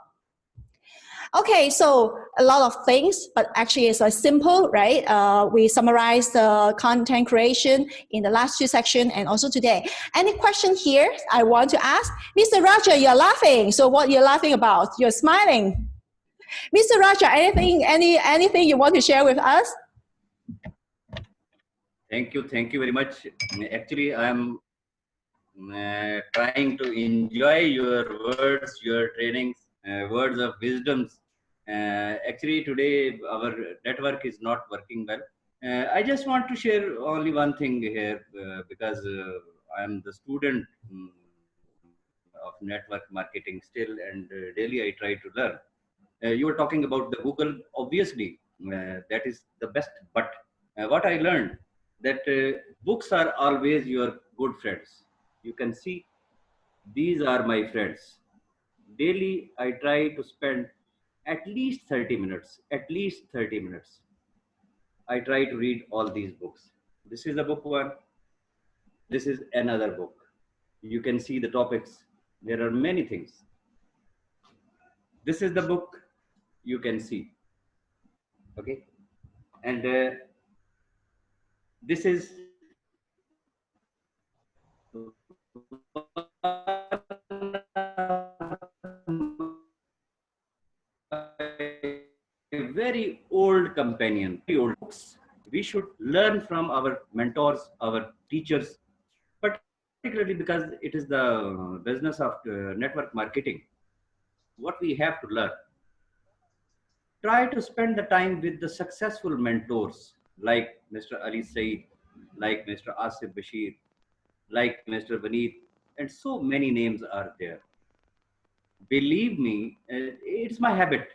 Okay, so a lot of things, but actually it's simple, right? We summarized the content creation in the last two sections and also today. Any question here I want to ask? Mr. Raja, you're laughing. So what you're laughing about? You're smiling. Mr. Raja, anything you want to share with us? Thank you very much. Actually, I'm trying to enjoy your words, your trainings, words of wisdoms. Actually, today our network is not working well. I just want to share only one thing here because I am the student of network marketing still, and daily I try to learn. You were talking about the Google, obviously, that is the best. But what I learned that books are always your good friends. You can see these are my friends. Daily, I try to spend at least 30 minutes, I try to read all these books. This is a book one. This is another book. You can see the topics. There are many things. This is the book you can see. Okay. And this is a very old companion, very old books. We should learn from our mentors, our teachers, particularly because it is the business of network marketing. What we have to learn. Try to spend the time with the successful mentors like Mr. Ali Said, like Mr. Asif Bashir, like Mr. Vaneet, and so many names are there. Believe me, it's my habit.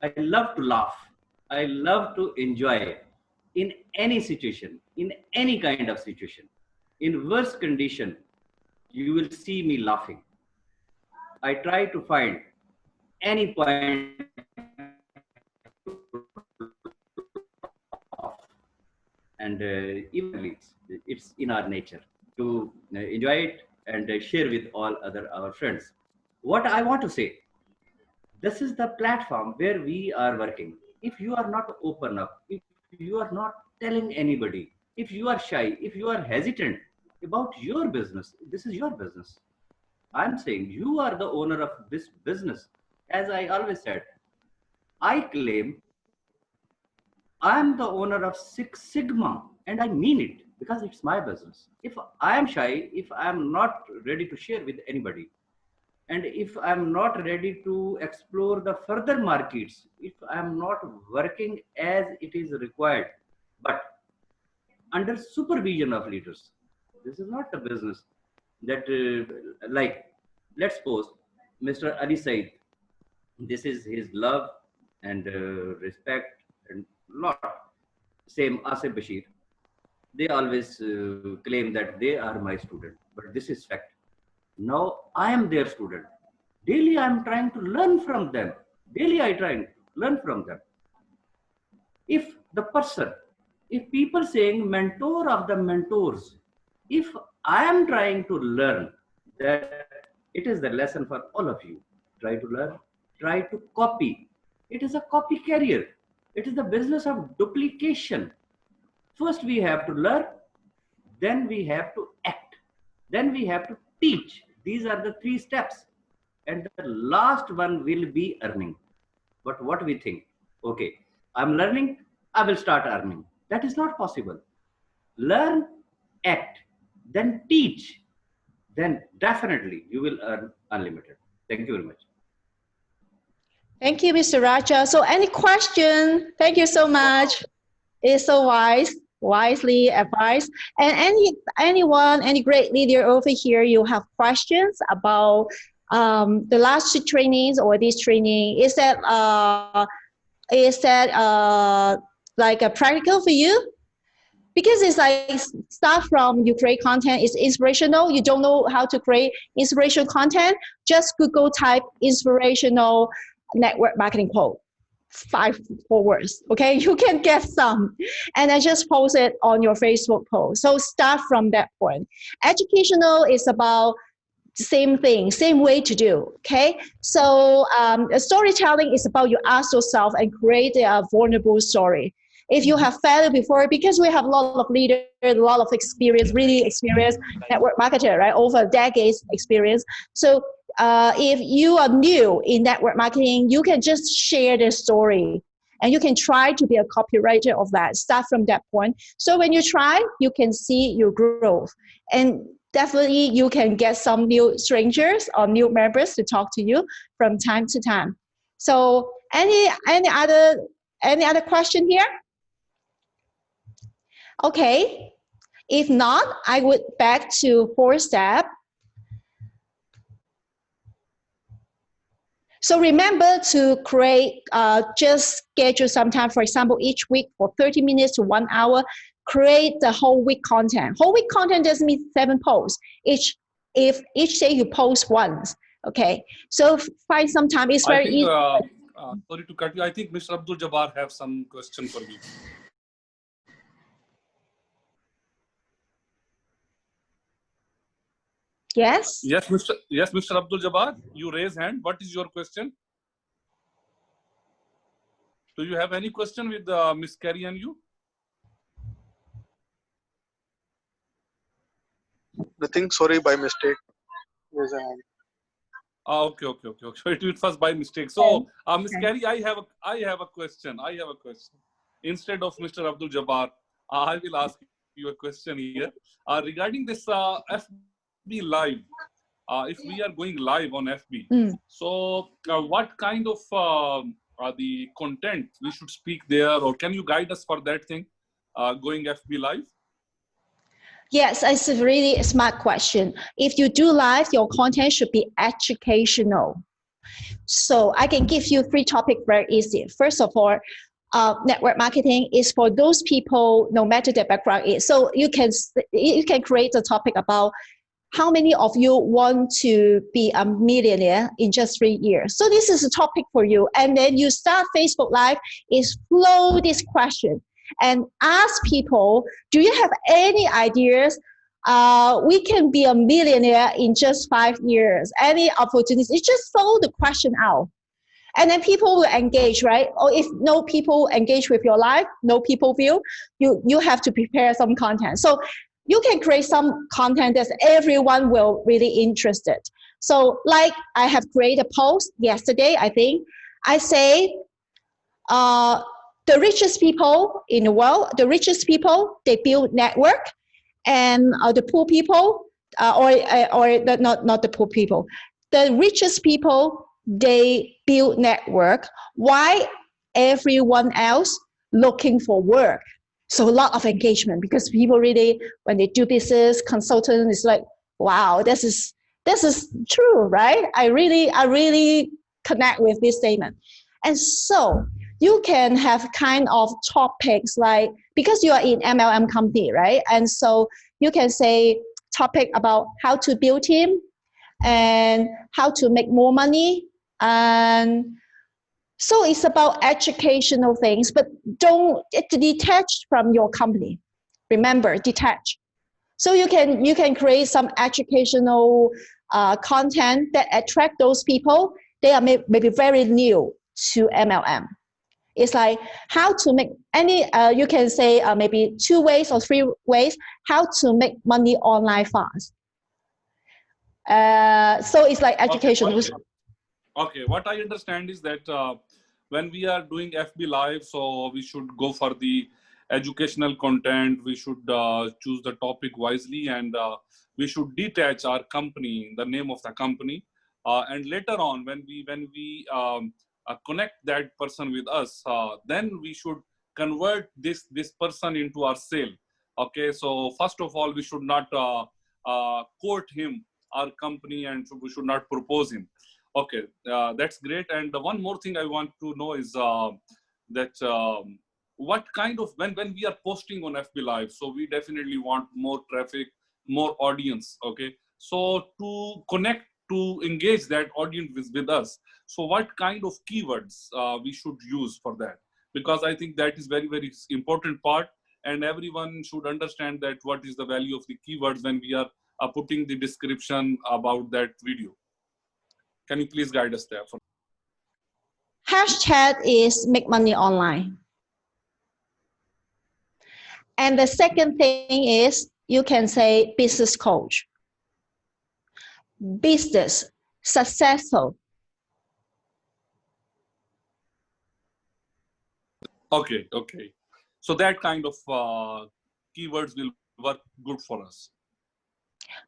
I love to laugh. I love to enjoy in any situation, in any kind of situation. In worst condition, you will see me laughing. I try to find any point and even it's in our nature to enjoy it and share with all our friends. What I want to say, this is the platform where we are working. If you are not open up, if you are not telling anybody, if you are shy, if you are hesitant about your business, this is your business. I'm saying you are the owner of this business. As I always said, I claim I'm the owner of Six Sigma, and I mean it because it's my business. If I am shy, if I'm not ready to share with anybody, and if I'm not ready to explore the further markets, if I'm not working as it is required, but under supervision of leaders, this is not a business that, like, let's suppose Mr. Ali Said, this is his love and respect and lot. Same Asif Bashir, they always claim that they are my student, but this is fact. Now I am their student. Daily I'm trying to learn from them. Daily I try and learn from them. If the person, if people saying mentor of the mentors, if I am trying to learn, that it is the lesson for all of you. Try to learn, try to copy. It is a copy carrier. It is the business of duplication. First we have to learn, then we have to act, then we have to teach. These are the 3 steps. And the last one will be earning. But what we think, okay, I'm learning, I will start earning. That is not possible. Learn, act, then teach. Then definitely you will earn unlimited. Thank you very much. Thank you, Mr. Raja. So any question? Thank you so much. It's so wisely advised. And any great leader over here, you have questions about the last 2 trainings or this training? Is that like a practical for you? Because it's like start from you create content, it's inspirational. You don't know how to create inspirational content, just Google type inspirational network marketing quote, 4 words, okay? You can get some, and I just post it on your Facebook post. So start from that point. Educational is about same thing, same way to do, okay? So storytelling is about you ask yourself and create a vulnerable story. If you have failed before, because we have a lot of leaders, a lot of experience, really experienced network marketer, right? Over decades experience. So if you are new in network marketing, you can just share the story and you can try to be a copywriter of that. Start from that point. So when you try, you can see your growth. And definitely you can get some new strangers or new members to talk to you from time to time. So any other question here? Okay, if not, I would back to 4 step. So remember to create, just schedule some time, for example, each week for 30 minutes to 1 hour, create the whole week content. Whole week content doesn't mean 7 posts. If each day you post once, okay? So find some time, it's very easy. Sorry to cut you. I think Mr. Abdul Jabbar have some question for you. Yes? Yes, Mr. Abdul Jabbar, you raise hand. What is your question? Do you have any question with Miss Carrie and you? Nothing, sorry, by mistake. Yes, I am. Okay. It was by mistake. So, Miss Carrie, I have a question. Instead of Mr. Abdul Jabbar, I will ask you a question here regarding this FB Live. If we are going live on FB, so what kind of the content we should speak there, or can you guide us for that thing, going FB Live? Yes, it's a really smart question. If you do live, your content should be educational. So I can give you 3 topics very easy. First of all, network marketing is for those people, no matter their background is. So you can create a topic about how many of you want to be a millionaire in just 3 years. So this is a topic for you. And then you start Facebook Live, is flow this question and ask people, do you have any ideas? We can be a millionaire in just 5 years. Any opportunities? You just throw the question out. And then people will engage, right? Or if no people engage with your live, no people view, you have to prepare some content. So you can create some content that everyone will really interested. So like I have created a post yesterday, I think. I say, the richest people in the world, they build network, and the poor people, not the poor people, the richest people, they build network. Why everyone else looking for work? So a lot of engagement, because people really, when they do business, consultant is like, wow, this is true, right? I really connect with this statement. And so you can have kind of topics like, because you are in MLM company, right? And so you can say topic about how to build team, and how to make more money. And so it's about educational things, but don't detach from your company. Remember, detach. So you can create some educational content that attract those people. They are maybe very new to MLM. It's like how to make any, you can say maybe 2 ways or 3 ways how to make money online fast. So it's like education. Okay, what I understand is that when we are doing FB Live, so we should go for the educational content. We should choose the topic wisely, and we should detach our company, the name of the company, and later on when we connect that person with us, then we should convert this person into our sale. Okay, so first of all, we should not court him, our company, and we should not propose him. Okay, that's great. And one more thing I want to know is that what kind of, when we are posting on FB Live, so we definitely want more traffic, more audience. Okay, so to connect, to engage that audience with us, so what kind of keywords we should use for that? Because I think that is very, very important part, and everyone should understand that what is the value of the keywords when we are putting the description about that video. Can you please guide us there? Hashtag is make money online. And the second thing is you can say business coach, business, successful. Okay, okay. So that kind of keywords will work good for us.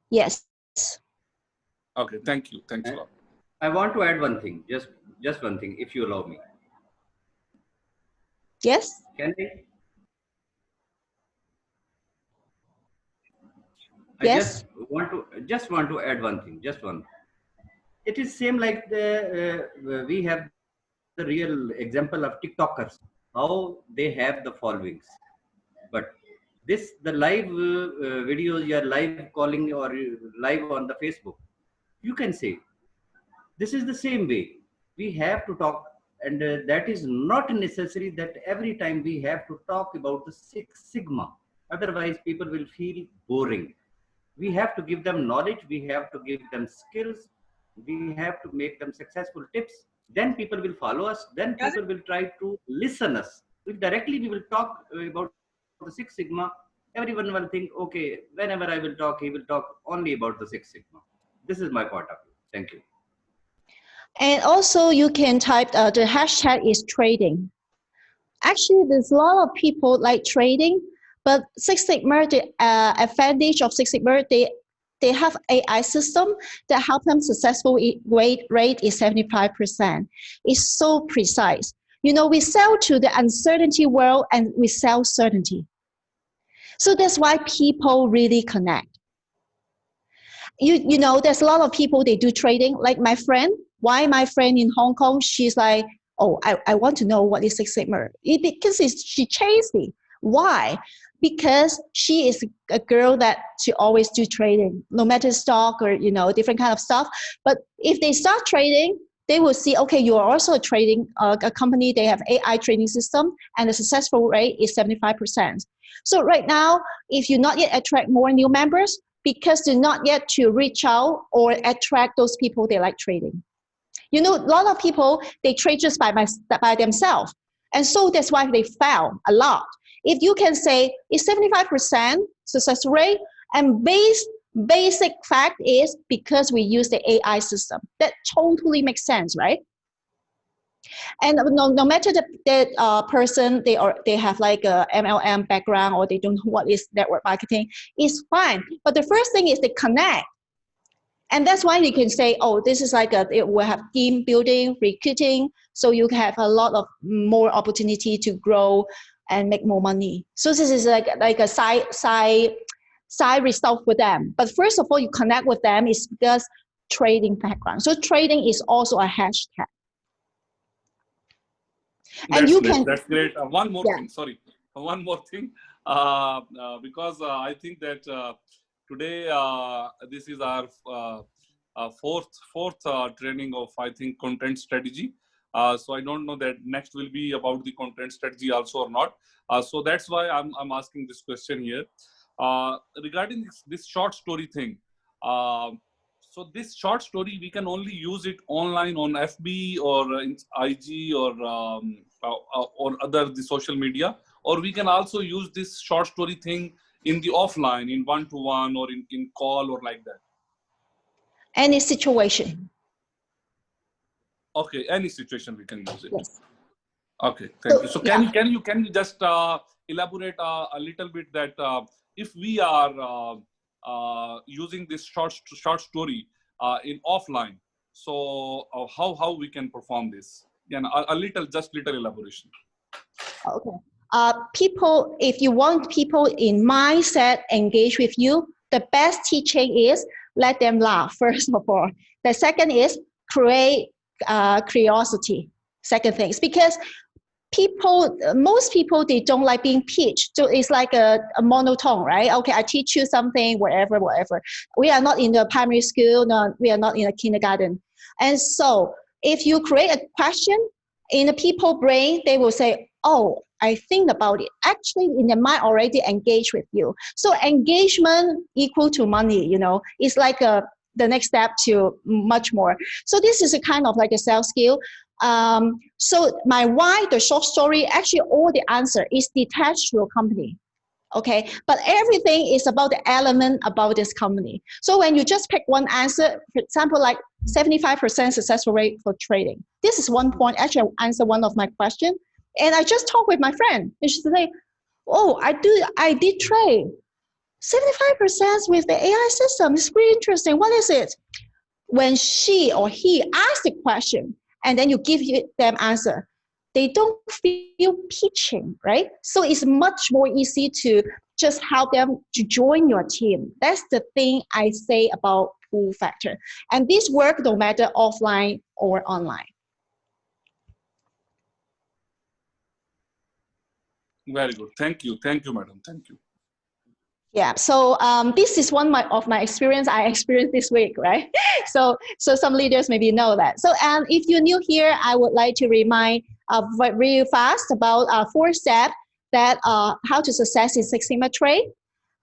Yes. Okay, thank you. Thanks a lot. I want to add one thing, just one thing, if you allow me. Yes. Can I? Yes. I just want to add one thing, just one. It is same like we have the real example of TikTokers, how they have the followings. But the live videos, you are live calling or live on the Facebook, you can say this is the same way. We have to talk, and that is not necessary that every time we have to talk about the Six Sigma. Otherwise, people will feel boring. We have to give them knowledge. We have to give them skills. We have to make them successful tips. Then people will follow us. Then people will try to listen us. If directly we will talk about the Six Sigma, everyone will think, okay, whenever I will talk, he will talk only about the Six Sigma. This is my point of view. Thank you. And also you can type the hashtag is trading. Actually, there's a lot of people like trading, but Six Sigma, the advantage of Six Sigma, they have AI system that help them successful rate is 75%. It's so precise. You know, we sell to the uncertainty world and we sell certainty. So that's why people really connect. You know, there's a lot of people, they do trading. Like my friend, why my friend in Hong Kong, she's like, oh, I want to know what is Six Sigma. Because she chased me. Why? Because she is a girl that she always do trading, no matter stock or, you know, different kind of stuff. But if they start trading, they will see, okay, you are also trading a company, they have AI trading system and the successful rate is 75%. So right now, if you not yet attract more new members, because they're not yet to reach out or attract those people they like trading. You know, a lot of people, they trade just by themselves. And so that's why they fail a lot. If you can say it's 75% success rate, and basic fact is because we use the AI system. That totally makes sense, right? And no matter the person, they have like a MLM background or they don't know what is network marketing, it's fine. But the first thing is they connect. And that's why you can say, oh, this is like it will have team building, recruiting, so you have a lot of more opportunity to grow and make more money. So this is like a side result for them. But first of all, you connect with them is because trading background. So trading is also a hashtag. And That's great. One more thing, sorry. One more thing, because I think that today this is our fourth training of, I think, content strategy. So I don't know that next will be about the content strategy also or not. So that's why I'm asking this question here. Regarding this short story thing. So this short story, we can only use it online on FB or in IG or other the social media, or we can also use this short story thing in the offline, in one-to-one or in call or like that. Any situation. Okay, any situation we can use it. Yes. Okay, thank you. So can yeah. you just elaborate a little bit that if we are using this short story in offline, so how we can perform this? Again, a little elaboration. Okay. People, if you want people in mindset engage with you, the best teaching is let them laugh, first of all. The second is create curiosity. Second thing is because most people, they don't like being pitched. So it's like a monotone, right? Okay, I teach you something, whatever. We are not in the primary school, no, we are not in a kindergarten. And so if you create a question in the people brain, they will say, oh, I think about it. Actually, in the mind already engaged with you. So engagement equal to money, you know, it's like the next step to much more. So this is a kind of like a sales skill. So my why, the short story, actually all the answer is detached to a company. Okay, but everything is about the element about this company. So when you just pick one answer, for example, like 75% successful rate for trading. This is one point, actually I answer one of my questions. And I just talked with my friend and she said, oh, I did trade 75% with the AI system. It's pretty interesting. What is it? When she or he asks the question and then you give them answer, they don't feel pitching, right? So it's much more easy to just help them to join your team. That's the thing I say about pull factor. And this work no matter offline or online. Very good. Thank you, madam. Thank you. Yeah, so this is one of my experience I experienced this week, right? So some leaders maybe know that. So and if you're new here, I would like to remind really fast about 4 steps that how to success in Six Sigma trade.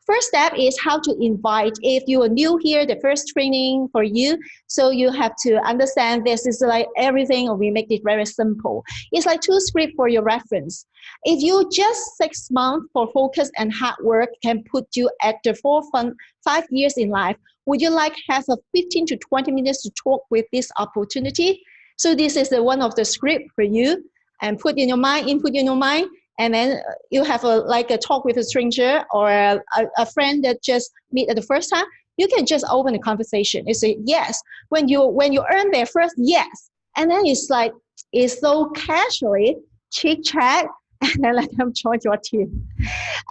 First step is how to invite. If you are new here, the first training for you, so you have to understand this is like everything, or we make it very simple. It's like 2 scripts for your reference. If you just 6 months for focus and hard work can put you at the forefront 5 years in life, would you like have a 15 to 20 minutes to talk with this opportunity? So this is one of the script for you, and put in your mind, input in your mind. And then you have a talk with a stranger or a friend that just meet at the first time. You can just open the conversation. You say yes. When you earn their first yes, and then it's so casually chit chat, and then let them join your team.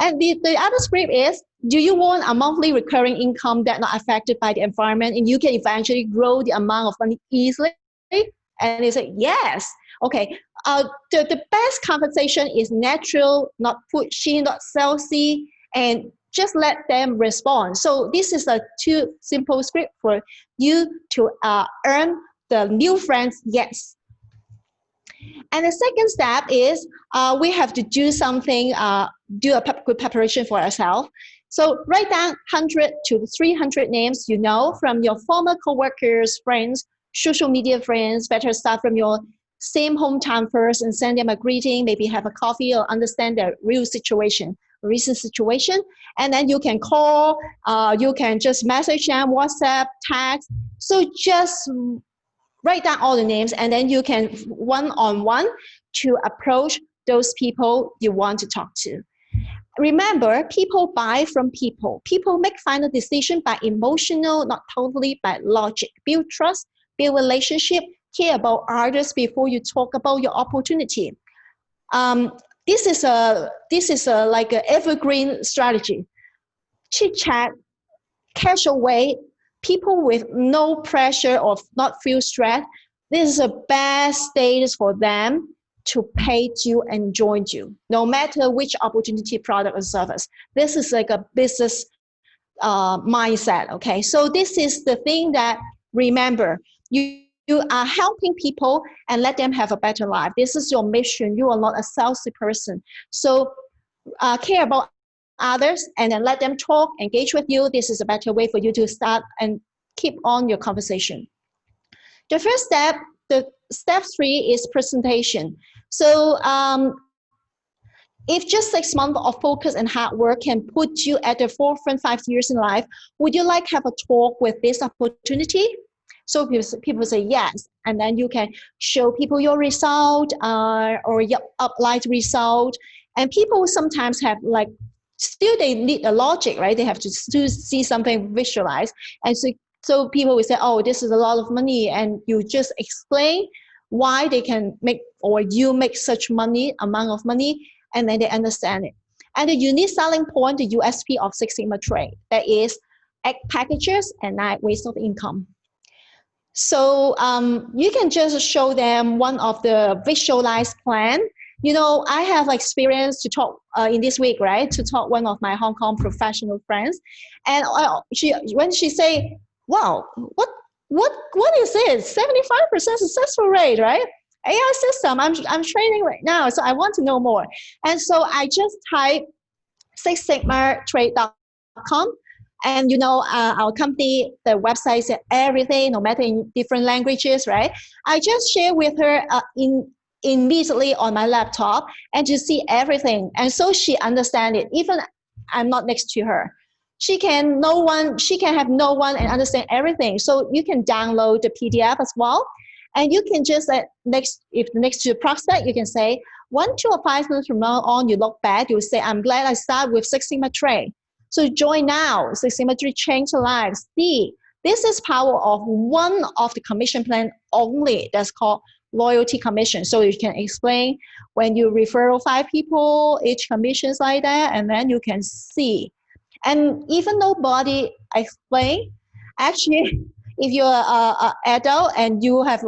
And the other script is: do you want a monthly recurring income that not affected by the environment, and you can eventually grow the amount of money easily? And they say yes. Okay. The best conversation is natural, not pushy, not salesy, and just let them respond. So this is a 2 simple script for you to earn the new friends yes. And the second step is we have to do something, do a good preparation for ourselves. So write down 100 to 300 names you know from your former coworkers, friends, social media friends. Better start from your same hometown first and send them a greeting, maybe have a coffee or understand their real situation, recent situation. And then you can call, you can just message them, WhatsApp, text. So just write down all the names, and then you can one-on-one to approach those people you want to talk to. Remember, people buy from people. People make final decision by emotional, not totally by logic. Build trust, build relationship, care about others before you talk about your opportunity. This is like an evergreen strategy. Chit chat, casual way, people with no pressure or not feel stressed. This is the best stage for them to pay you and join you, no matter which opportunity, product, or service. This is like a business mindset. Okay, so this is the thing that remember, you are helping people and let them have a better life. This is your mission. You are not a salesy person. So care about others and then let them talk, engage with you. This is a better way for you to start and keep on your conversation. The first step, the step 3 is presentation. So if just 6 months of focus and hard work can put you at the forefront 5 years in life, would you like to have a talk with this opportunity? So people say yes, and then you can show people your result or your applied result. And people sometimes have like, still they need a logic, right? They have to still see something visualized. And so people will say, oh, this is a lot of money. And you just explain why they can make, or you make such amount of money, and then they understand it. And the unique selling point, the USP of Six Sigma trade, that is 8 packages and 9 ways of income. So you can just show them one of the visualized plan. You know, I have experience to talk in this week, right? To talk one of my Hong Kong professional friends, and when she say, "Wow, what is it? 75% successful rate, right? AI system. I'm training right now, so I want to know more." And so I just type sixsigmatrade.com. And you know, our company, the website said everything, no matter in different languages, right? I just share with her immediately on my laptop and to see everything. And so she understands it. Even I'm not next to her. She can have no one and understand everything. So you can download the PDF as well. And you can just next to the prospect, you can say, 1, 2, or 5 months from now on, you look back, you say, I'm glad I started with Six Sigma Trade. So join now. Six Sigma Trade changed lives. See, this is power of one of the commission plan only. That's called loyalty commission. So you can explain when you refer 5 people, each commission is like that, and then you can see. And even nobody explain, actually, if you're an adult and you have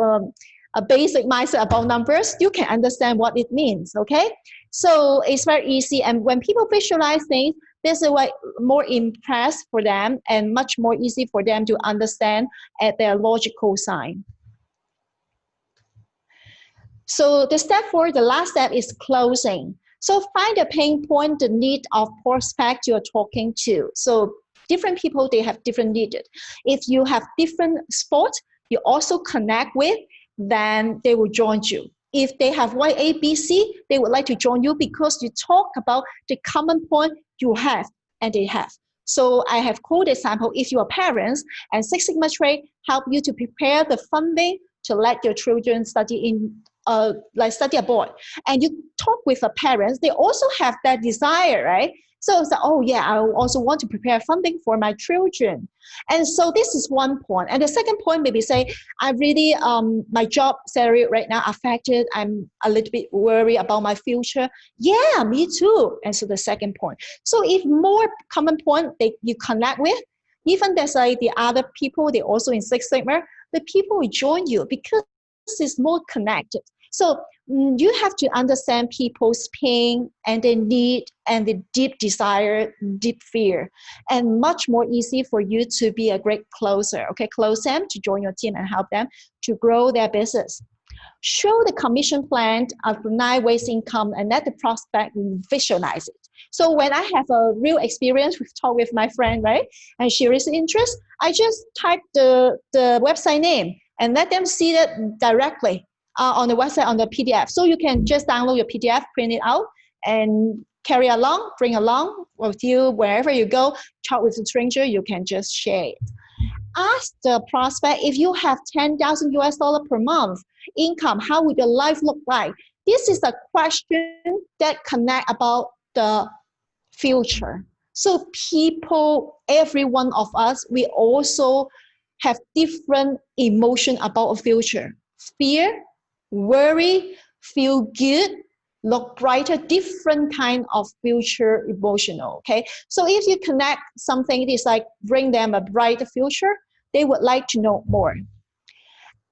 a basic mindset about numbers, you can understand what it means, okay? So it's very easy. And when people visualize things, this is like more impressed for them and much more easy for them to understand at their logical side. So the step 4, the last step is closing. So find the pain point, the need of prospect you're talking to. So different people, they have different needs. If you have different sports you also connect with, then they will join you. If they have YABC, they would like to join you because you talk about the common point you have and they have. So I have quoted example, if you are parents and Six Sigma Trade help you to prepare the funding to let your children study in study abroad, and you talk with the parents, they also have that desire, right? So it's like, oh yeah, I also want to prepare funding for my children. And so this is one point. And the second point maybe say, I really, my job salary right now affected. I'm a little bit worried about my future. Yeah, me too. And so the second point. So if more common point you connect with, even there's like the other people, they also in Six Sigma, the people will join you because it's more connected. So you have to understand people's pain and their need and the deep desire, deep fear, and much more easy for you to be a great closer. Okay, close them to join your team and help them to grow their business. Show the commission plan of 9 ways income and let the prospect visualize it. So when I have a real experience with talk with my friend, right, and she is interest, I just type the website name and let them see it directly on the website on the PDF. So you can just download your PDF, print it out, and carry along, bring along with you wherever you go. Talk with a stranger, you can just share it. Ask the prospect, if you have $10,000 per month income, how would your life look like? This is a question that connect about the future. So people, every one of us, we also have different emotion about a future. Fear, worry, feel good, look brighter, different kind of future emotional, okay? So if you connect something, it is like bring them a brighter future, they would like to know more.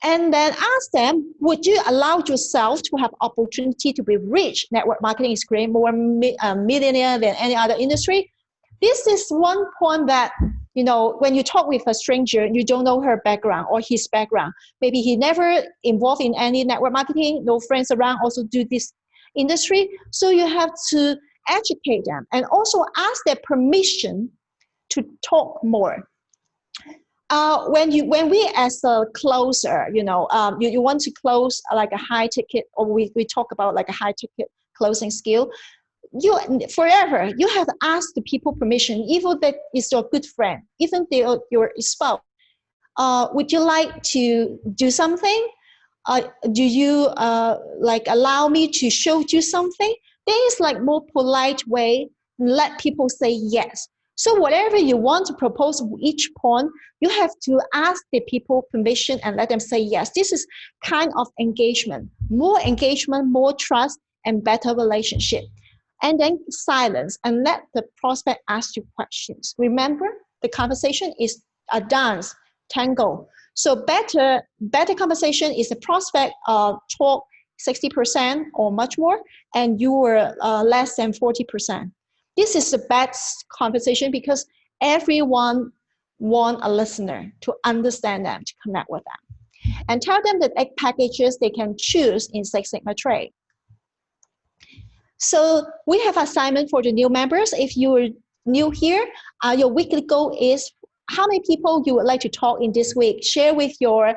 And then ask them, would you allow yourself to have opportunity to be rich? Network marketing is creating more millionaire than any other industry. This is one point that, you know, when you talk with a stranger, you don't know her background or his background. Maybe he never involved in any network marketing, no friends around also do this industry. So you have to educate them and also ask their permission to talk more. When we as a closer, you know, you want to close like a high ticket, or we talk about like a high ticket closing skill, you forever you have asked the people permission, even that is your good friend, even your spouse. Would you like to do something? Do you like allow me to show you something? There is like more polite way, let people say yes. So whatever you want to propose each point, you have to ask the people permission and let them say yes. This is kind of engagement, more trust, and better relationship. And then silence and let the prospect ask you questions. Remember, the conversation is a dance, tango. So better conversation is a prospect talk 60% or much more, and you were less than 40%. This is the best conversation because everyone want a listener to understand them, to connect with them. And tell them that 8 packages they can choose in Six Sigma Trade. So we have assignment for the new members. If you're new here, your weekly goal is how many people you would like to talk in this week. Share with your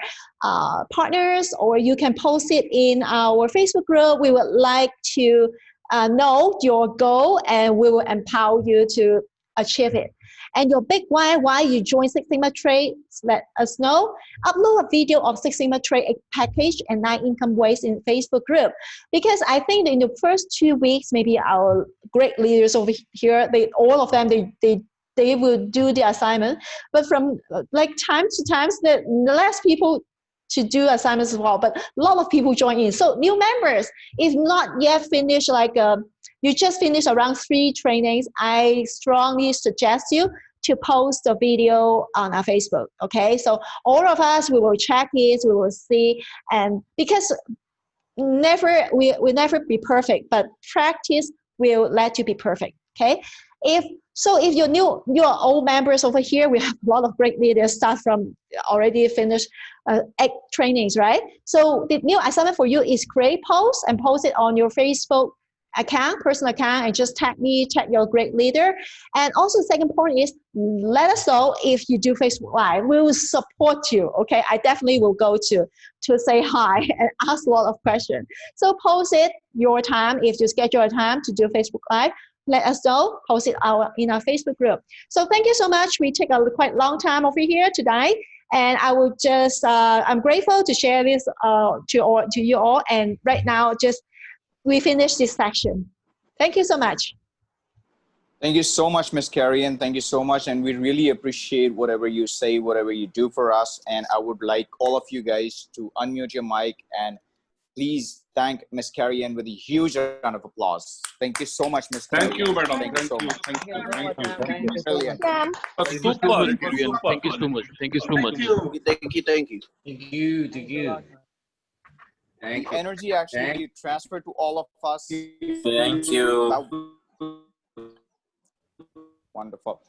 partners, or you can post it in our Facebook group. We would like to know your goal, and we will empower you to achieve it. And your big why you join Six Sigma Trade, let us know. Upload a video of Six Sigma Trade package and 9 income ways in Facebook group. Because I think that in the first 2 weeks, maybe our great leaders over here, all of them, they will do the assignment. But from like time to time, the less people to do assignments as well, but a lot of people join in. So new members, if not yet finished, like you just finished around 3 trainings, I strongly suggest you to post a video on our Facebook, okay? So all of us, we will check it, we will see, and because we never be perfect, but practice will let you be perfect, okay? If you're old members over here, we have a lot of great leaders start from already finished 8 trainings, right? So the new assignment for you is create posts and post it on your Facebook account, personal account, and just tag me, tag your great leader. And also second point is let us know if you do Facebook Live. We will support you, okay? I definitely will go to say hi and ask a lot of questions. So post it your time. If you schedule a time to do Facebook Live, let us know, post it in our Facebook group. So thank you so much. We take a quite long time over here today. And I will just, I'm grateful to share this to you all. And right now, we finish this section. Thank you so much. Thank you so much, Miss Carrie, and thank you so much. And we really appreciate whatever you say, whatever you do for us. And I would like all of you guys to unmute your mic and please thank Miss Carrie Ann with a huge round of applause. Thank you so much, Miss Carrie. Thank you, madam. Thank you so much. Thank you. Brilliant. Yeah. Thank you so Super. much, Kirian. Thank you so much. Thank you so much. Thank you. The energy actually transferred to all of us. Thank you. Wonderful.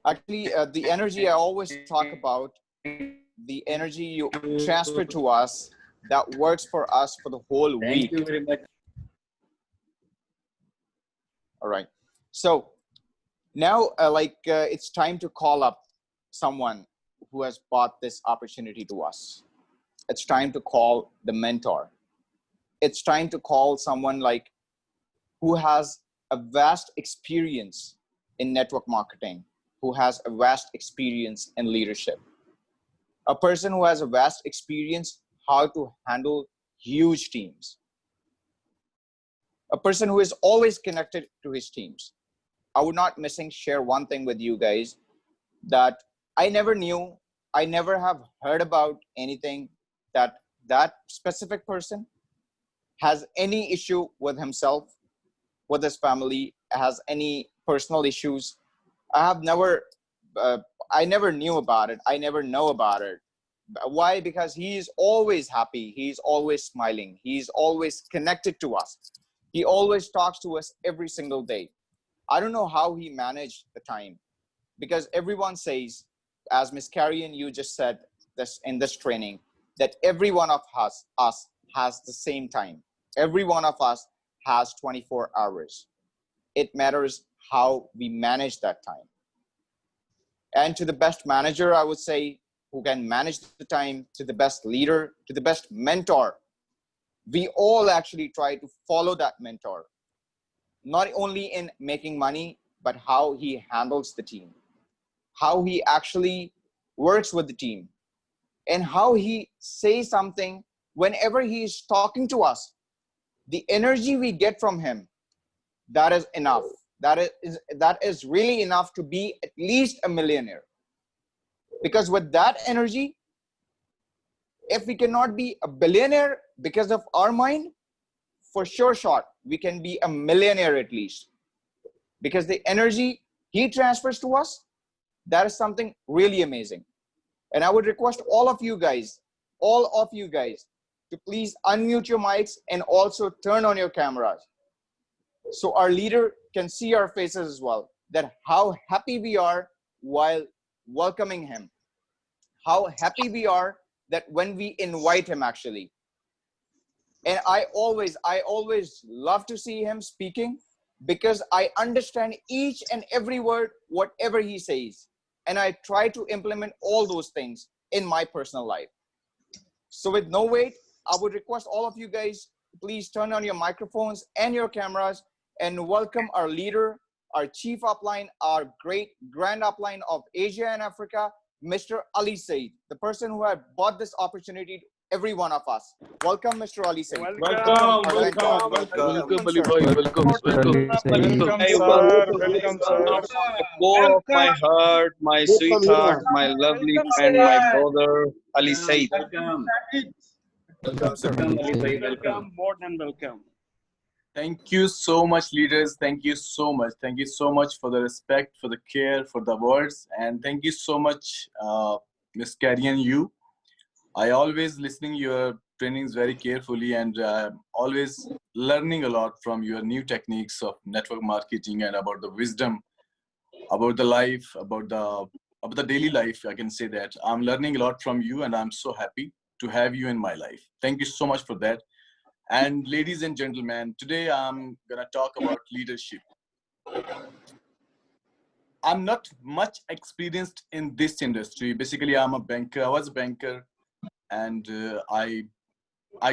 Actually, the energy I always talk about, the energy you transfer to us that works for us for the whole week. Thank you very much. All right. So now, it's time to call up someone who has brought this opportunity to us. It's time to call the mentor. It's time to call someone who has a vast experience in network marketing, who has a vast experience in leadership. A person who has a vast experience how to handle huge teams. A person who is always connected to his teams. I would not share one thing with you guys that I never knew, I never have heard about anything that specific person has any issue with himself, with his family, has any personal issues. I never knew about it. I never know about it. Why? Because he's always happy. He's always smiling. He's always connected to us. He always talks to us every single day. I don't know how he managed the time. because everyone says, as Miss Carrie and you just said this in this training, that every one of us has the same time. Every one of us has 24 hours. It matters how we manage that time. And to the best manager, I would say, who can manage the time, to the best leader, to the best mentor, we all actually try to follow that mentor, not only in making money, but how he handles the team, how he actually works with the team, and how he says something whenever he is talking to us. The energy we get from him, that is enough. That is really enough to be at least a millionaire. Because with that energy, if we cannot be a billionaire because of our mind, for sure shot, we can be a millionaire at least. Because the energy he transfers to us, that is something really amazing. And I would request all of you guys, to please unmute your mics and also turn on your cameras, so our leader can see our faces as well, that how happy we are while welcoming him, how happy we are that when we invite him actually. And I always love to see him speaking, because I understand each and every word, whatever he says. And I try to implement all those things in my personal life. So with no wait, I would request all of you guys, please turn on your microphones and your cameras and welcome our leader, our chief upline, our great grand upline of Asia and Africa, Mr. Ali Said, the person who had bought this opportunity to every one of us. Welcome, Mr. Ali Said. Welcome, welcome. Welcome, Ali bhai. Welcome, welcome. Welcome, Hey, sir. Welcome, sir. from the core of my heart, my sweetheart, my lovely friend, my brother, Ali Said. Welcome. Welcome, sir. Welcome, Ali bhai. Welcome. Welcome, more than welcome. Thank you so much, leaders. Thank you so much. Thank you so much for the respect, for the care, for the words. And thank you so much, Miss Carrie and you. I always listening your trainings very carefully, and always learning a lot from your new techniques of network marketing and about the wisdom, about the life, about the daily life. I can say that I'm learning a lot from you, and I'm so happy to have you in my life. Thank you so much for that. And ladies and gentlemen, today I'm gonna talk about leadership. I'm not much experienced in this industry. Basically, I'm a banker. I was a banker, and I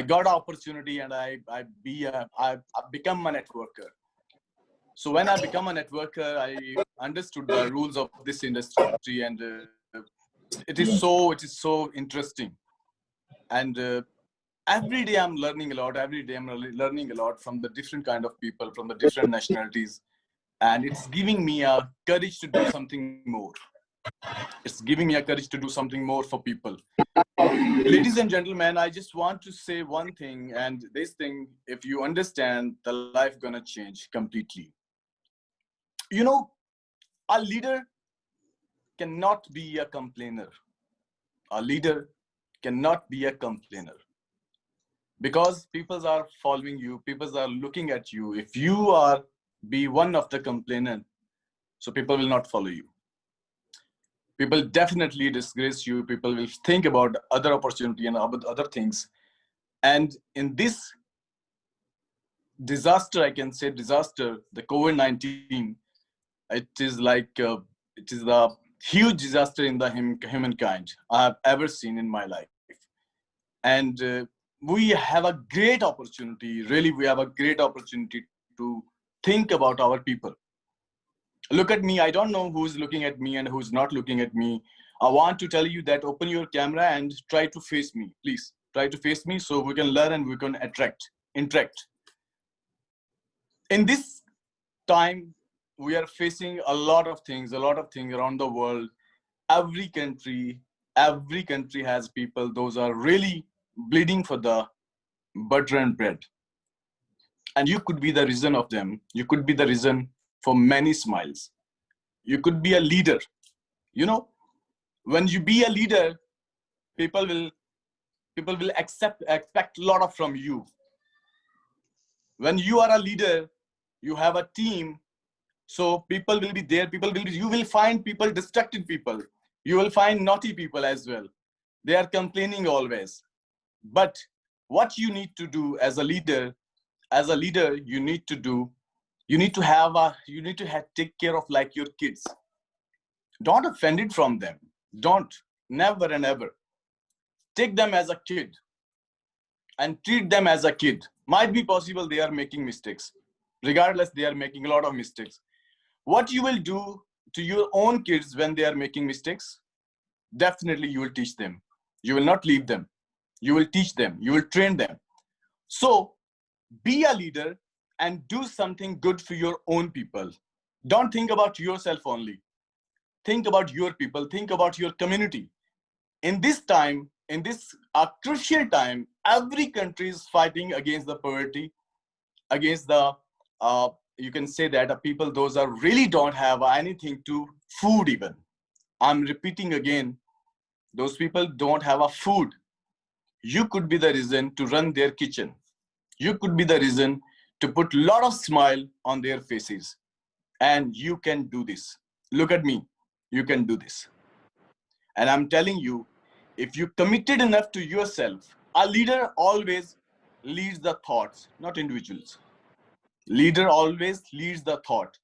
got an opportunity, and I become a networker. So when I become a networker, I understood the rules of this industry, and it is so interesting. And every day I'm learning a lot. Every day I'm learning a lot from the different kind of people, from the different nationalities, and it's giving me a courage to do something more. It's giving me a courage to do something more for people. Ladies and gentlemen, I just want to say one thing, and this thing, if you understand, the life gonna change completely. You know, a leader cannot be a complainer. A leader cannot be a complainer, because people are following you, people are looking at you. If you are be one of the complainant, so people will not follow you. People definitely disgrace you. People will think about other opportunity and about other things. And in this disaster, I can say disaster, the COVID-19, it is like it is the huge disaster in the humankind I have ever seen in my life. And we have a great opportunity. Really, we have a great opportunity to think about our people. Look at me. I don't know who's looking at me and who's not looking at me. I want to tell you that open your camera and try to face me. Please try to face me, so we can learn and we can interact. In this time, we are facing a lot of things around the world. Every country has people, those are really bleeding for the butter and bread. And you could be the reason of them. You could be the reason for many smiles. You could be a leader. You know, when you be a leader, people will expect a lot of from you. When you are a leader, you have a team, So people will be there. You will find people, distracted people. You will find naughty people as well. They are complaining always. But what you need to do as a leader, you need to take care of like your kids. Don't offend it from them. Don't, never and ever. Take them as a kid and treat them as a kid. Might be possible they are making mistakes. Regardless, they are making a lot of mistakes. What you will do to your own kids when they are making mistakes? Definitely you will teach them. You will not leave them. You will teach them. You will train them. So be a leader and do something good for your own people. Don't think about yourself only. Think about your people. Think about your community. In this time, in this crucial time, every country is fighting against the poverty, against the, you can say that people, those are really don't have anything to food even. I'm repeating again, those people don't have a food. You could be the reason to run their kitchen. You could be the reason to put a lot of smile on their faces. And you can do this. Look at me. You can do this. And I'm telling you, if you committed enough to yourself, a leader always leads the thoughts, not individuals. Leader always leads the thought,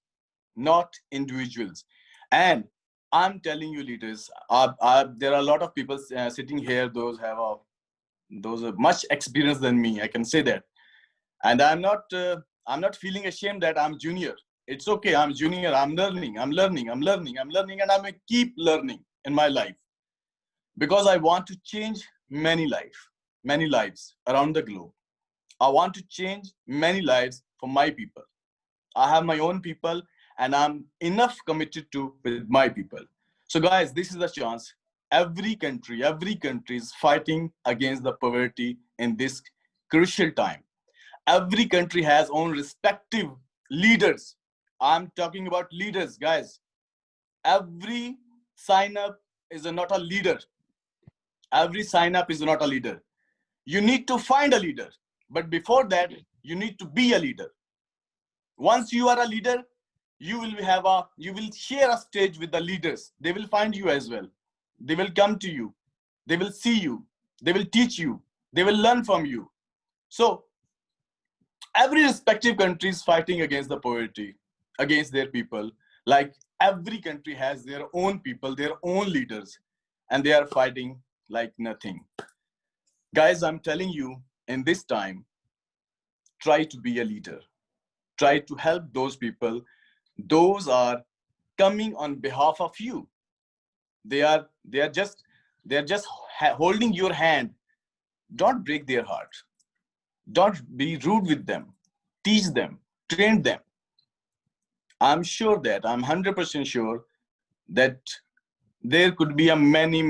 not individuals. And I'm telling you, leaders, there are a lot of people sitting here, those are much experience than me. I can say that. And I'm not feeling ashamed that I'm junior. It's okay. I'm junior. I'm learning, and I'm going to keep learning in my life, because I want to change many lives around the globe. I want to change many lives for my people. I have my own people, and I'm enough committed to with my people. So guys, this is the chance. Every country is fighting against the poverty in this crucial time. Every country has own respective leaders. I'm talking about leaders, guys. Every sign up is not a leader. Every sign up is not a leader. You need to find a leader. But before that, you need to be a leader. Once you are a leader, you will share a stage with the leaders. They will find you as well. They will come to you. They will see you. They will teach you. They will learn from you. So every respective country is fighting against the poverty, against their people. Like every country has their own people, their own leaders, and they are fighting like nothing. Guys, I'm telling you, in this time, try to be a leader. Try to help those people. Those are coming on behalf of you. They are just holding your hand. Don't break their heart. Don't be rude with them. Teach them, train them. I'm 100% sure that there could be a many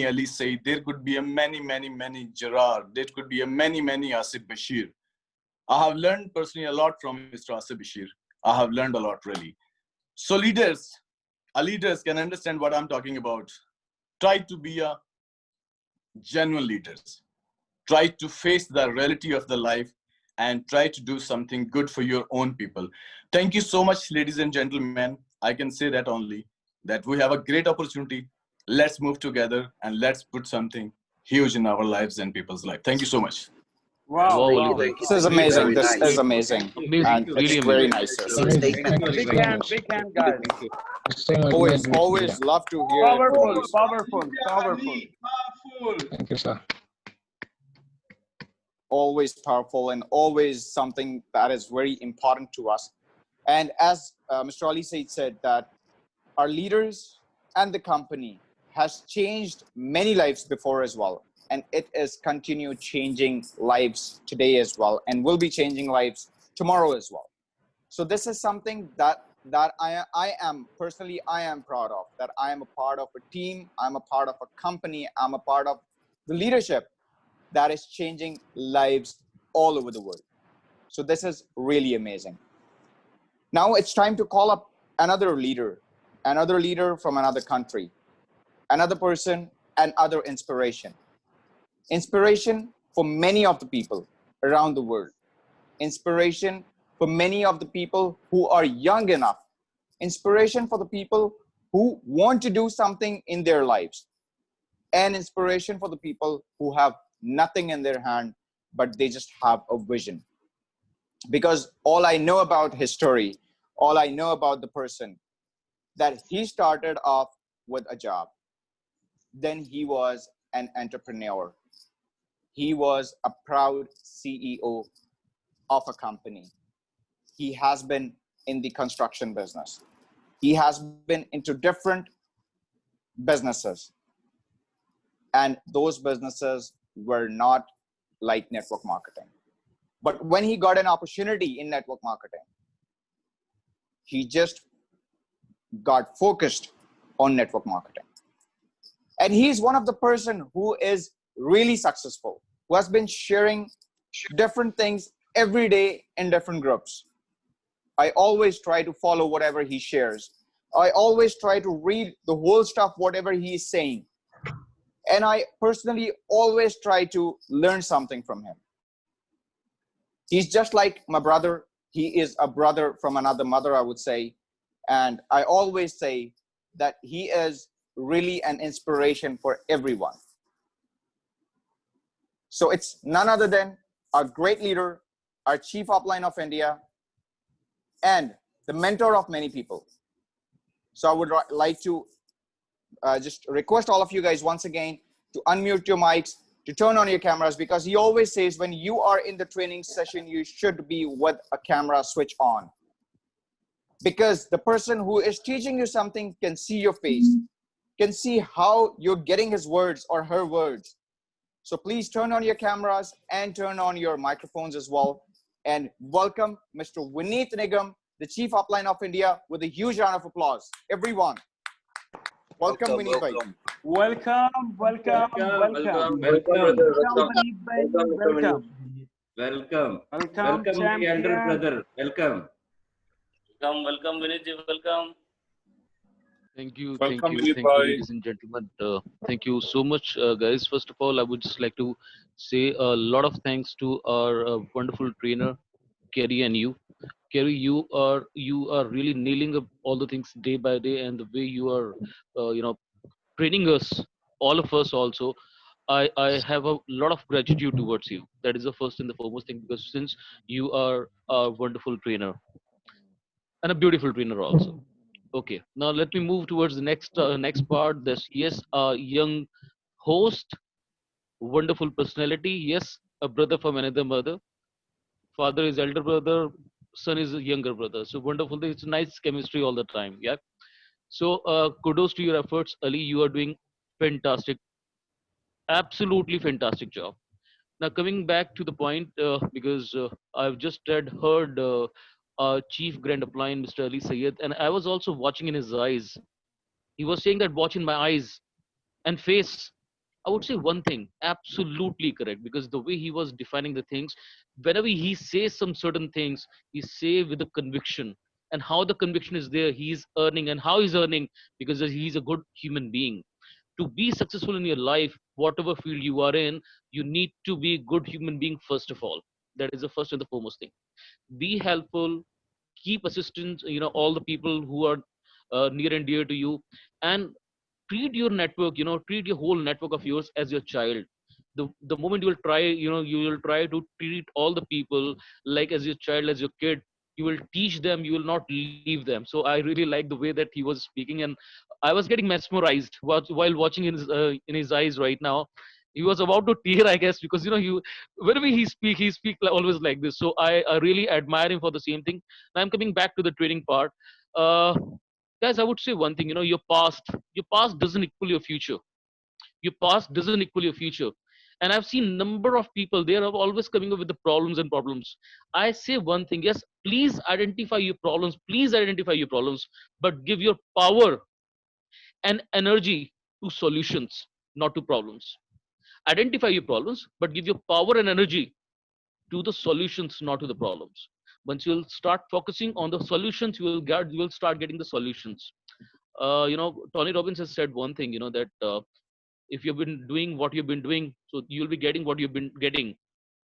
Ali Said. There could be a many Gerard. There could be a many Asif Bashir. I have learned personally a lot from Mr. Asif Bashir. I have learned a lot really. So leaders can understand what I'm talking about. Try to be a genuine leaders. Try to face the reality of the life and try to do something good for your own people. Thank you so much, ladies and gentlemen. I can say that only, that we have a great opportunity. Let's move together and let's put something huge in our lives and people's lives. Thank you so much. Wow. This is amazing. This is amazing. And Really it's very amazing. nice, sir. Big hand, guys. Always love to hear it from you, sir. Powerful. Thank you, sir. Always powerful and always something that is very important to us. And as Mr. Ali Said said, that our leaders and the company has changed many lives before as well. And it is continued changing lives today as well, and will be changing lives tomorrow as well. So this is something that I am personally proud of, that I am a part of a team, I'm a part of a company, I'm a part of the leadership that is changing lives all over the world. So this is really amazing. Now it's time to call up another leader from another country, another person, and other inspiration. Inspiration for many of the people around the world. Inspiration for many of the people who are young enough inspiration for the people who want to do something in their lives, and inspiration for the people who have nothing in their hand, but they just have a vision. Because all I know about his story, all I know about the person, that he started off with a job. Then he was an entrepreneur. He was a proud CEO of a company. He has been in the construction business. He has been into different businesses. And those businesses were not like network marketing. But when he got an opportunity in network marketing, he just got focused on network marketing. And he's one of the person who is really successful, who has been sharing different things every day in different groups. I always try to follow whatever he shares. I always try to read the whole stuff, whatever he is saying. And I personally always try to learn something from him. He's just like my brother. He is a brother from another mother, I would say. And I always say that he is really an inspiration for everyone. So it's none other than our great leader, our Chief Upline of India, and the mentor of many people. So I would like to just request all of you guys once again to unmute your mics, to turn on your cameras, because he always says when you are in the training session, you should be with a camera switch on. Because the person who is teaching you something can see your face, can see how you're getting his words or her words. So please turn on your cameras and turn on your microphones as well. And welcome Mr. Vineet Nigam, the Chief Upline of India, with a huge round of applause. Everyone. Welcome, Vineet bhai. Welcome, welcome, welcome. Welcome. Welcome, Vineet bhai. Welcome. Welcome. Welcome, Welcome, the elder champion. brother. Welcome. Welcome, Vinay. Welcome. Thank you, Welcome, thank you, Vineet thank you, bhai. ladies and gentlemen. Thank you so much, guys. First of all, I would just like to say a lot of thanks to our wonderful trainer, Kerry, and you. Kerry, you are really nailing up all the things day by day, and the way you are, training us, all of us also. I have a lot of gratitude towards you. That is the first and the foremost thing, because since you are a wonderful trainer and a beautiful trainer also. Okay, now let me move towards the next part. This, yes, a young host, wonderful personality. Yes, a brother from another mother. Father is elder brother, son is a younger brother. So wonderful. It's nice chemistry all the time. Yeah. So kudos to your efforts, Ali. You are doing fantastic, absolutely fantastic job. Now coming back to the point, because I've just heard Chief Grand Upline, Mr. Ali Sayed, and I was also watching in his eyes. He was saying that watch in my eyes and face. I would say one thing, absolutely correct, because the way he was defining the things, whenever he says some certain things, he say with a conviction, and how the conviction is there, he's earning, and how he's earning, because he's a good human being. To be successful in your life, whatever field you are in, you need to be a good human being first of all. That is the first and the foremost thing. Be helpful, keep assistance, all the people who are near and dear to you, and treat your network, treat your whole network of yours as your child. The moment you will try, you will try to treat all the people like as your child, as your kid. You will teach them, you will not leave them. So I really like the way that he was speaking, and I was getting mesmerized while watching in his eyes right now. He was about to tear, I guess, because you whenever he speak always like this. So I really admire him for the same thing. Now I'm coming back to the training part. uh Guys, I would say one thing. Your past doesn't equal your future. Your past doesn't equal your future. And I've seen number of people, they are always coming up with the problems. I say one thing, yes, please identify your problems, but give your power and energy to solutions, not to problems. Identify your problems, but give your power and energy to the solutions, not to the problems. Once you'll start focusing on the solutions, you will start getting the solutions. Tony Robbins has said one thing, that if you've been doing what you've been doing, so you'll be getting what you've been getting.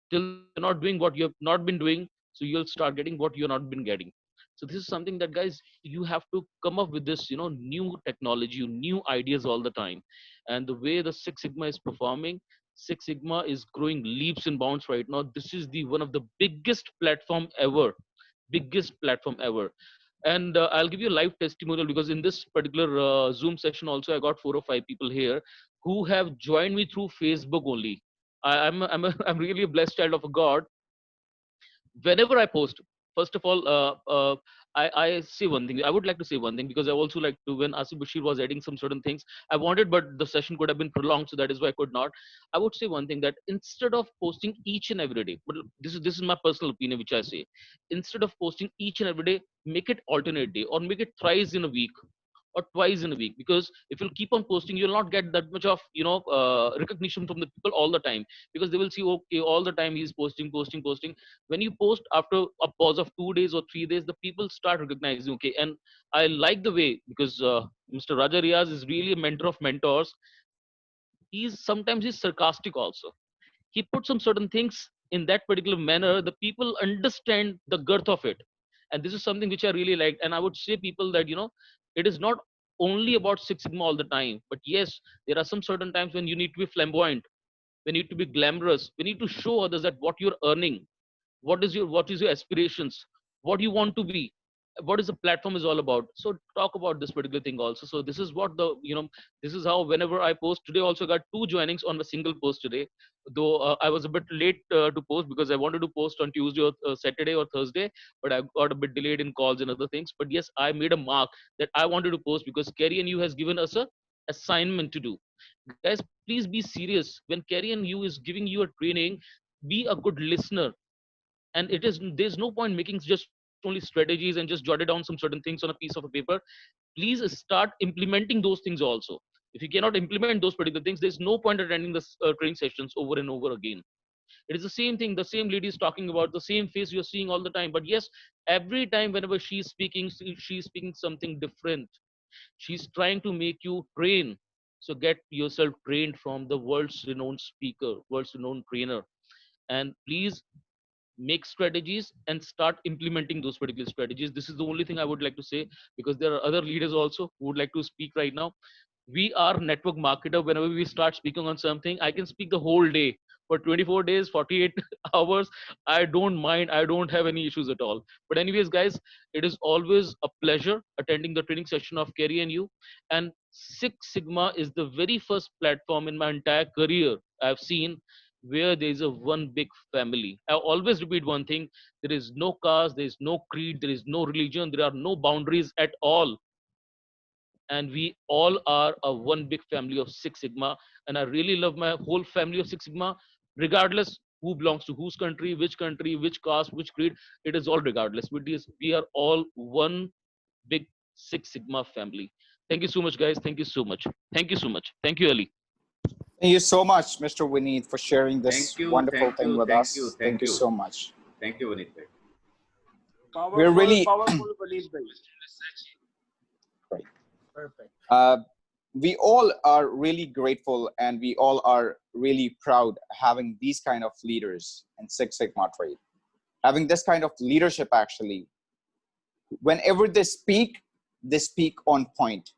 Till you're not doing what you have not been doing, so you'll start getting what you're not been getting. So this is something that, guys, you have to come up with this, new technology, new ideas all the time. And the way the Six Sigma is performing, Six Sigma is growing leaps and bounds right now. This is the one of the biggest platform ever. And I'll give you a live testimonial, because in this particular Zoom session also I got 4 or 5 people here who have joined me through Facebook only. I'm really a blessed child of a God. Whenever I post, first of all, I say one thing. I would like to say one thing, because I also like to, when Asif Bashir was adding some certain things, I wanted, but the session could have been prolonged, so that is why I could not. I would say one thing, that instead of posting each and every day, but this is my personal opinion, which I say, instead of posting each and every day, make it alternate day, or make it thrice in a week, or twice in a week. Because if you'll keep on posting, you'll not get that much of recognition from the people all the time, because they will see, okay, all the time he's posting. When you post after a pause of 2 days or 3 days, the people start recognizing, okay. And I like the way, because Mr. Raja Riaz is really a mentor of mentors. He's sarcastic also. He put some certain things in that particular manner, the people understand the girth of it. And this is something which I really liked. And I would say people that, it is not only about Six Sigma all the time, but yes, there are some certain times when you need to be flamboyant, we need to be glamorous, we need to show others that what you're earning, what is your aspirations, what you want to be, what is the platform is all about. So talk about this particular thing also. So this is what this is how, whenever I post, today also got 2 joinings on a single post today, though I was a bit late to post, because I wanted to post on Tuesday or Saturday or Thursday, but I got a bit delayed in calls and other things. But yes, I made a mark that I wanted to post, because Kerry and you has given us a assignment to do. Guys, please be serious. When Kerry and you is giving you a training, be a good listener. And there's no point making just only strategies and just jotted down some certain things on a piece of a paper. Please start implementing those things also. If you cannot implement those particular things, there's no point attending the training sessions over and over again. It is the same thing, the same lady is talking about, the same face you're seeing all the time. But yes, every time whenever she's speaking, she's speaking something different. She's trying to make you train. So get yourself trained from the world's renowned speaker, world's renowned trainer. And please make strategies and start implementing those particular strategies. This is the only thing I would like to say, because there are other leaders also who would like to speak right now. We are network marketer. Whenever we start speaking on something, I can speak the whole day for 24 days, 48 hours. I don't mind. I don't have any issues at all. But anyways, guys, it is always a pleasure attending the training session of Kerry and you. And Six Sigma is the very first platform in my entire career I've seen where there is a one big family. I always repeat one thing: there is no caste, there is no creed, there is no religion, there are no boundaries at all, and we all are a one big family of Six Sigma. And I really love my whole family of Six Sigma, regardless who belongs to whose country, which caste, which creed. It is all regardless. We are all one big Six Sigma family. Thank you so much, guys. Thank you so much. Thank you so much. Thank you, Ali. Thank you so much, Mr. Vineet, for sharing this wonderful thing with us. Thank you so much. Thank you, Vineet. We're really powerful, Vineet bhai. great. Perfect. We all are really grateful, and we all are really proud having these kind of leaders in Six Sigma trade. Having this kind of leadership, actually, whenever they speak on point.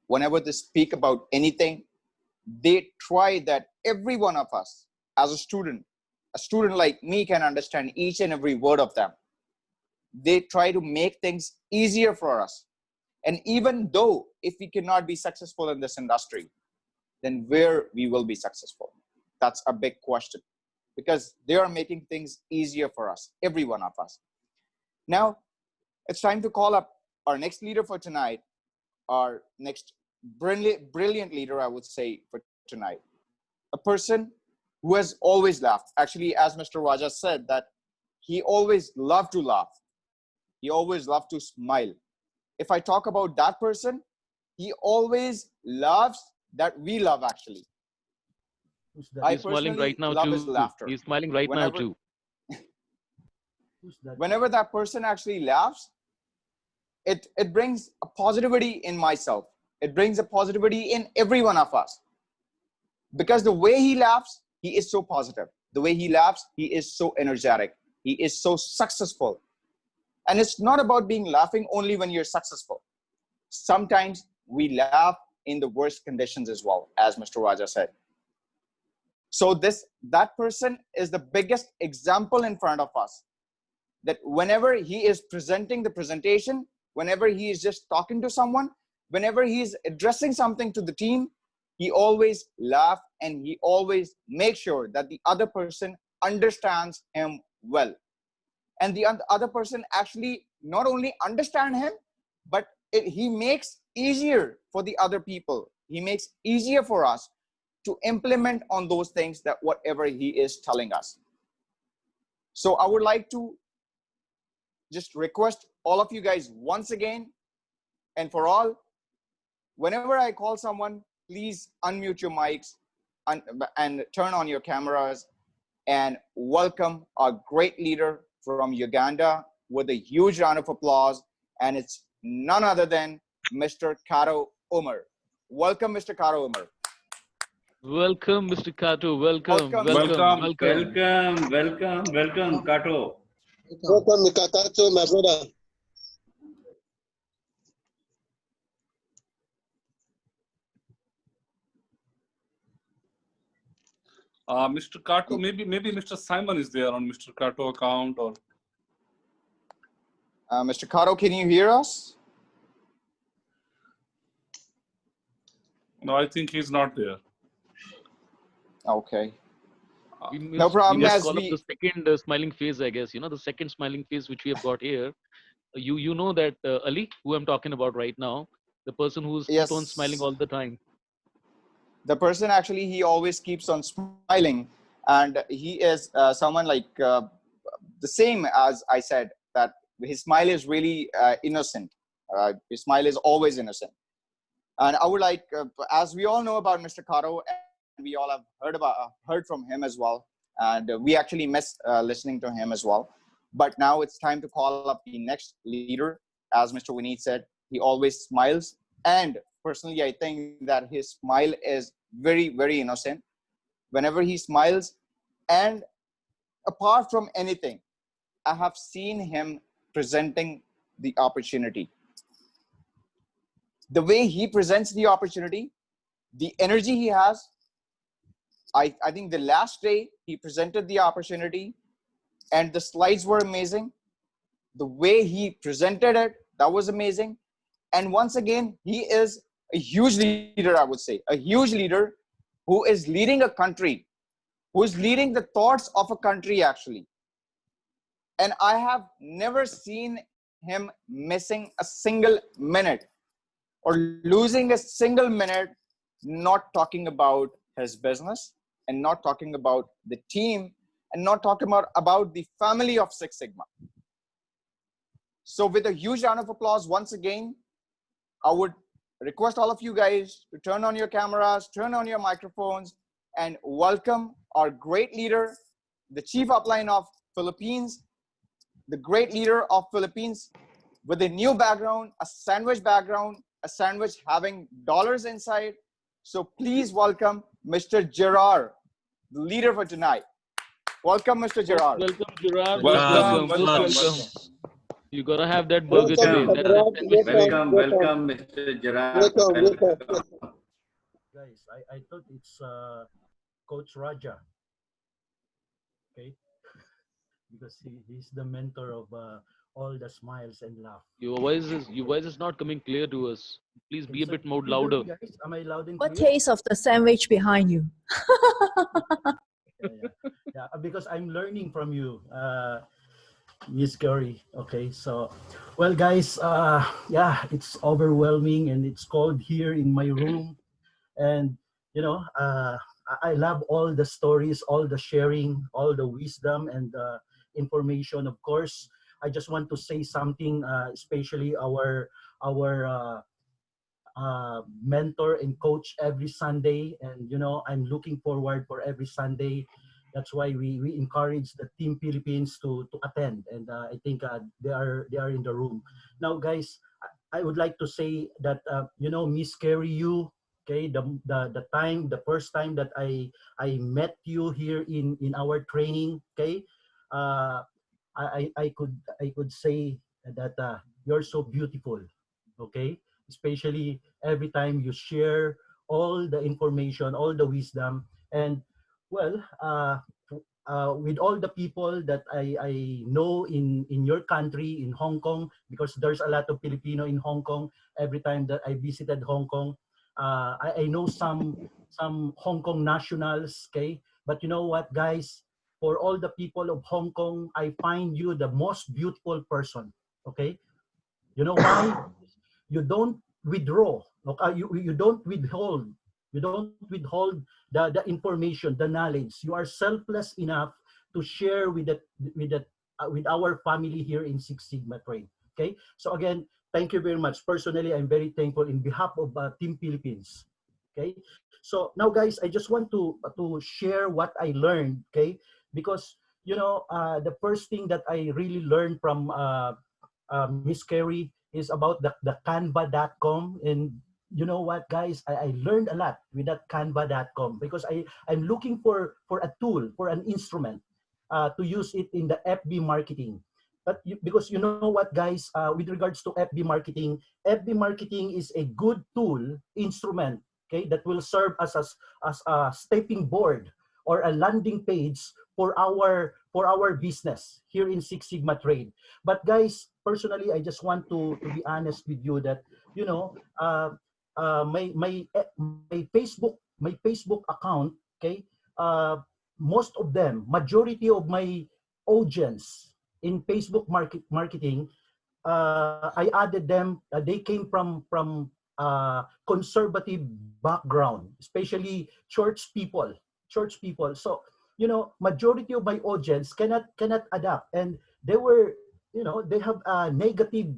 Whenever they speak about anything, they try that every one of us, as a student like me, can understand each and every word of them. They try to make things easier for us. And even though if we cannot be successful in this industry, then where we will be successful? That's a big question, because they are making things easier for us, every one of us. Now, it's time to call up our next leader for tonight, our next brilliant leader, I would say, for tonight. A person who has always laughed. Actually, as Mr. Raja said, that he always loved to laugh. He always loved to smile. If I talk about that person, he always loves that we love, actually. He's smiling right now love too. his laughter. He's smiling right now too. Whenever that person actually laughs, it brings a positivity in myself. It brings a positivity in every one of us. Because the way he laughs, he is so positive. The way he laughs, he is so energetic. He is so successful. And it's not about being laughing only when you're successful. Sometimes we laugh in the worst conditions as well, as Mr. Raja said. So that person is the biggest example in front of us, that whenever he is presenting the presentation, whenever he is just talking to someone, whenever he is addressing something to the team, he always laughs and he always makes sure that the other person understands him well. And the other person actually not only understand him, but he makes easier for the other people. He makes easier for us to implement on those things that whatever he is telling us. So I would like to just request all of you guys once again and for all, whenever I call someone, please unmute your mics and turn on your cameras and welcome our great leader from Uganda with a huge round of applause. And it's none other than Mr. Kato Umar. Welcome, Mr. Kato Umar. Welcome, Mr. Kato. Welcome. Welcome. Welcome, Kato. Welcome, Mr. Kato, my brother. Mr. Kato, maybe Mr. Simon is there on Mr. Kato account, or Mr. Kato, can you hear us? no? I think he's not there. Okay. No problem. We must call up the second smiling face, I guess. The second smiling face which we have got here. You know that Ali, who I'm talking about right now, the person who's keep on smiling all the time. The person actually, he always keeps on smiling, and he is someone like the same as I said, that his smile is really innocent. His smile is always innocent. And I would like, as we all know about Mr. Kato, and we all have heard from him as well, and we actually miss listening to him as well. But now it's time to call up the next leader. As Mr. Vineet said, he always smiles, and personally, I think that his smile is very, very innocent whenever he smiles. And apart from anything, I have seen him presenting the opportunity. The way he presents the opportunity, the energy he has. I think the last day he presented the opportunity and the slides were amazing. The way he presented it, that was amazing. And once again, he is a huge leader, I would say, a huge leader who is leading a country, who is leading the thoughts of a country actually. And I have never seen him missing a single minute or losing a single minute not talking about his business and not talking about the team and not talking about the family of Six Sigma. So with a huge round of applause, once again, I would request all of you guys to turn on your cameras, turn on your microphones, and welcome our great leader, the chief upline of Philippines, the great leader of Philippines with a new background, a sandwich having dollars inside. So please welcome Mr. Gerard, the leader for tonight. Welcome, Mr. Gerard. Welcome, Gerard. Welcome. You gotta have that burger today. Welcome, Mr. Gerard. Welcome. Guys, I thought it's Coach Raja. Okay, because he's the mentor of all the smiles and laugh. Your voice is not coming clear to us. Please be a bit more louder. Guys, am I loud and What clear? taste of the sandwich behind you? Yeah, because I'm learning from you, Miss Gary. Okay, so, well, guys, yeah, it's overwhelming and it's cold here in my room, and I love all the stories, all the sharing, all the wisdom and information. Of course, I just want to say something, especially our mentor and coach every Sunday, and I'm looking forward for every Sunday. That's why we encourage the Team Philippines to attend, and I think they are in the room now. Guys, I would like to say that Miss Carrie, you, okay, the first time that I met you here in our training, okay, I could say that you're so beautiful, okay? Especially every time you share all the information, all the wisdom, and well, with all the people that I know in your country, in Hong Kong, because there's a lot of Filipino in Hong Kong. Every time that I visited Hong Kong, I know some Hong Kong nationals, okay? But you know what, guys? For all the people of Hong Kong, I find you the most beautiful person, okay? You know why? You don't withdraw. Okay? You don't withhold. You don't withhold the information, the knowledge. You are selfless enough to share with our family here in Six Sigma Trade. Okay. So again, thank you very much. Personally, I'm very thankful in behalf of Team Philippines. Okay. So now, guys, I just want to share what I learned. Okay, because you know the first thing that I really learned from Miss Carrie is about the Canva.com. And you know what, guys, I learned a lot with that Canva.com because I'm looking for a tool, for an instrument to use it in the FB marketing. But because you know what, guys, with regards to FB marketing is a good tool, instrument, okay, that will serve as a stepping board or a landing page for our business here in Six Sigma Trade. But guys, personally, I just want to be honest with you that you know my Facebook account, okay, most of them, majority of my audience in Facebook marketing, I added them. They came from conservative background, especially church people. Church people. So you know, majority of my audience cannot adapt, and they were, you know, they have a negative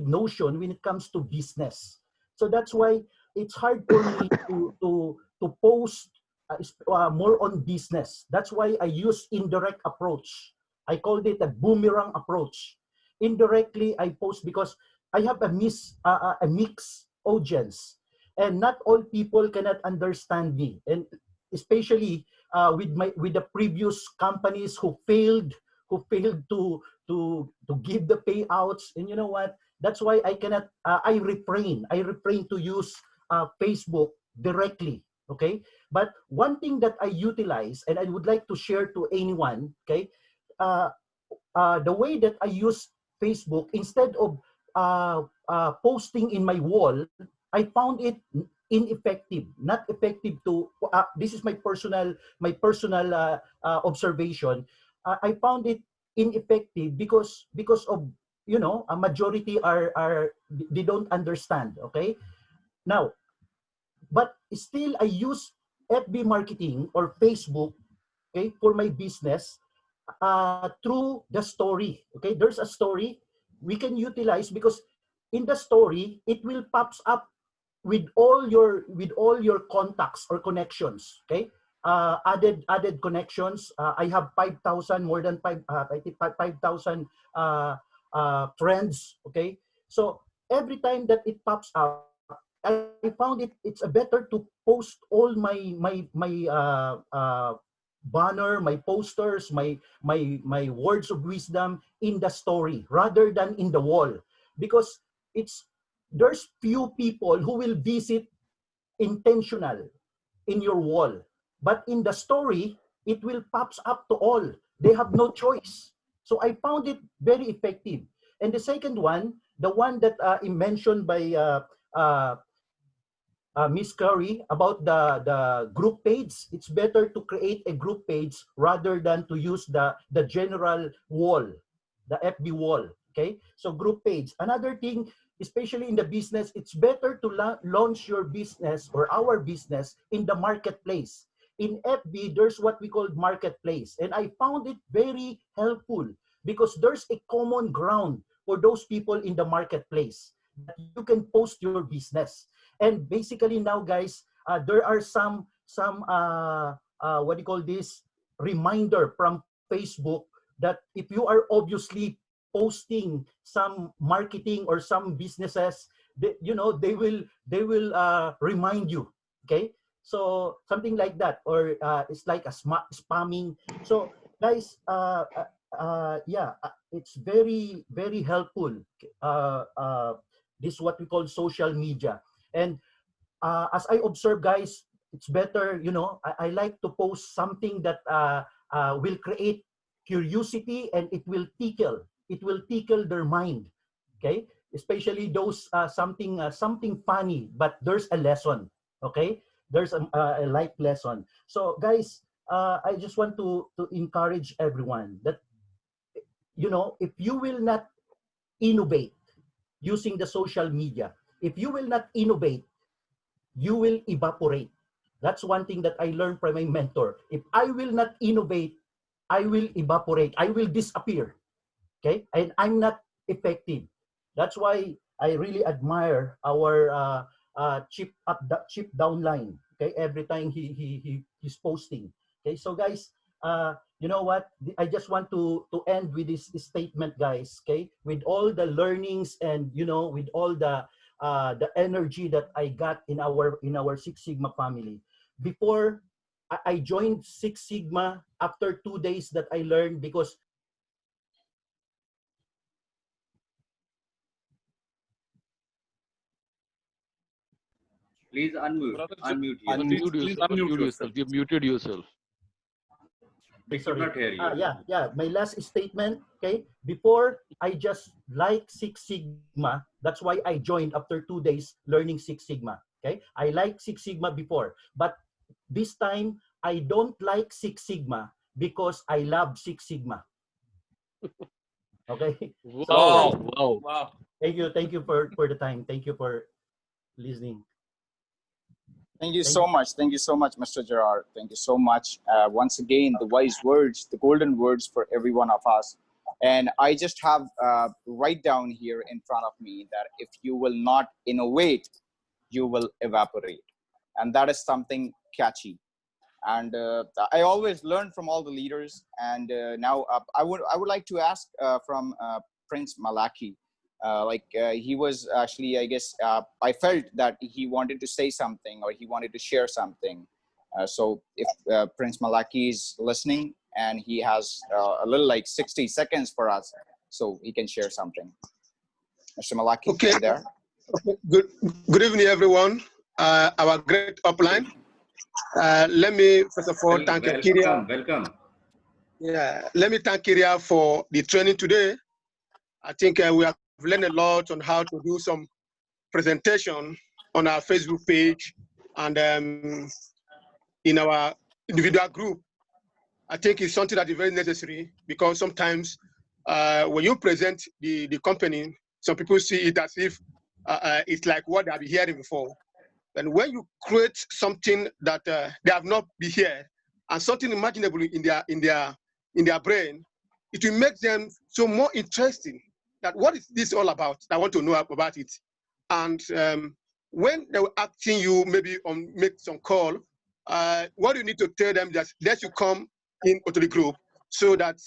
notion when it comes to business. So that's why it's hard for me to post more on business. That's why I use indirect approach. I called it a boomerang approach. Indirectly, I post because I have a mixed audience, and not all people cannot understand me, and especially with the previous companies who failed to give the payouts. And you know what? That's why I cannot. I refrain to use Facebook directly. Okay, but one thing that I utilize and I would like to share to anyone. Okay, uh, the way that I use Facebook, instead of posting in my wall, I found it ineffective, not effective to. This is my personal observation. I found it ineffective because of, you know, a majority are they don't understand. Okay, now, but still I use FB marketing or Facebook, okay, for my business through the story. Okay, there's a story we can utilize because in the story it will pops up with all your contacts or connections. Okay, added connections. I have 5,000, more than I think 5,000 friends. Okay, so every time that it pops up, I found it's better to post all my banner, my posters, my words of wisdom in the story rather than in the wall, because it's there's few people who will visit intentional in your wall, but in the story it will pops up to all. They have no choice. So I found it very effective. And the second one, the one that mentioned by uh, Miss Curry about the group page, it's better to create a group page rather than to use the general wall, the FB wall. Okay, so group page. Another thing, especially in the business, it's better to launch your business or our business in the marketplace. In FB, there's what we call marketplace, and I found it very helpful because there's a common ground for those people in the marketplace that you can post your business. And basically now, guys, there are some what do you call this, reminder from Facebook that if you are obviously posting some marketing or some businesses, they will remind you. Okay, so something like that, or it's like a spamming. So guys, it's very, very helpful. This is what we call social media. And as I observe, guys, it's better, I like to post something that will create curiosity, and it will tickle their mind, okay? Especially those something funny, but there's a lesson, okay? There's a life lesson. So guys, I just want to encourage everyone that, if you will not innovate using the social media, if you will not innovate, you will evaporate. That's one thing that I learned from my mentor. If I will not innovate, I will evaporate. I will disappear. Okay, and I'm not effective. That's why I really admire our chip downline. Okay, every time he's posting. Okay, so guys, you know what? I just want to end with this statement, guys. Okay, with all the learnings and with all the energy that I got in our Six Sigma family. Before I joined Six Sigma, after 2 days that I learned, because Please unmute. Unmute Unmute yourself. yourself. Unmute yourself. You muted yourself. We could not hear you. Yeah. My last statement, okay? Before, I just like Six Sigma. That's why I joined after 2 days learning Six Sigma, okay? I like Six Sigma before, but this time, I don't like Six Sigma because I love Six Sigma. Okay? Wow. So, Wow. Thank you for the time. Thank you for listening. Thank you so much. Thank you so much, Mr. Gerard. Thank you so much. Once again, the wise words, the golden words for every one of us. And I just have right down here in front of me that if you will not innovate, you will evaporate. And that is something catchy. And I always learn from all the leaders. And now I would like to ask from Prince Malaki. He was actually, I guess, I felt that he wanted to say something or he wanted to share something. So if Prince Malaki is listening and he has a little 60 seconds for us, so he can share something. Mr. Malaki, okay. Are you there? Okay. Good evening, everyone. Our great upline. Let me first of all thank Kiria. Welcome. Yeah, let me thank Kiria for the training today. I think we have learned a lot on how to do some presentation on our Facebook page and in our individual group. I think it's something that is very necessary because sometimes when you present the company, some people see it as if it's like what they have been hearing before. And when you create something that they have not been here and something imaginable in their brain, it will make them so more interesting. That what is this all about? I want to know about it. And when they were asking you maybe on make some call, what you need to tell them that let you come into the group so that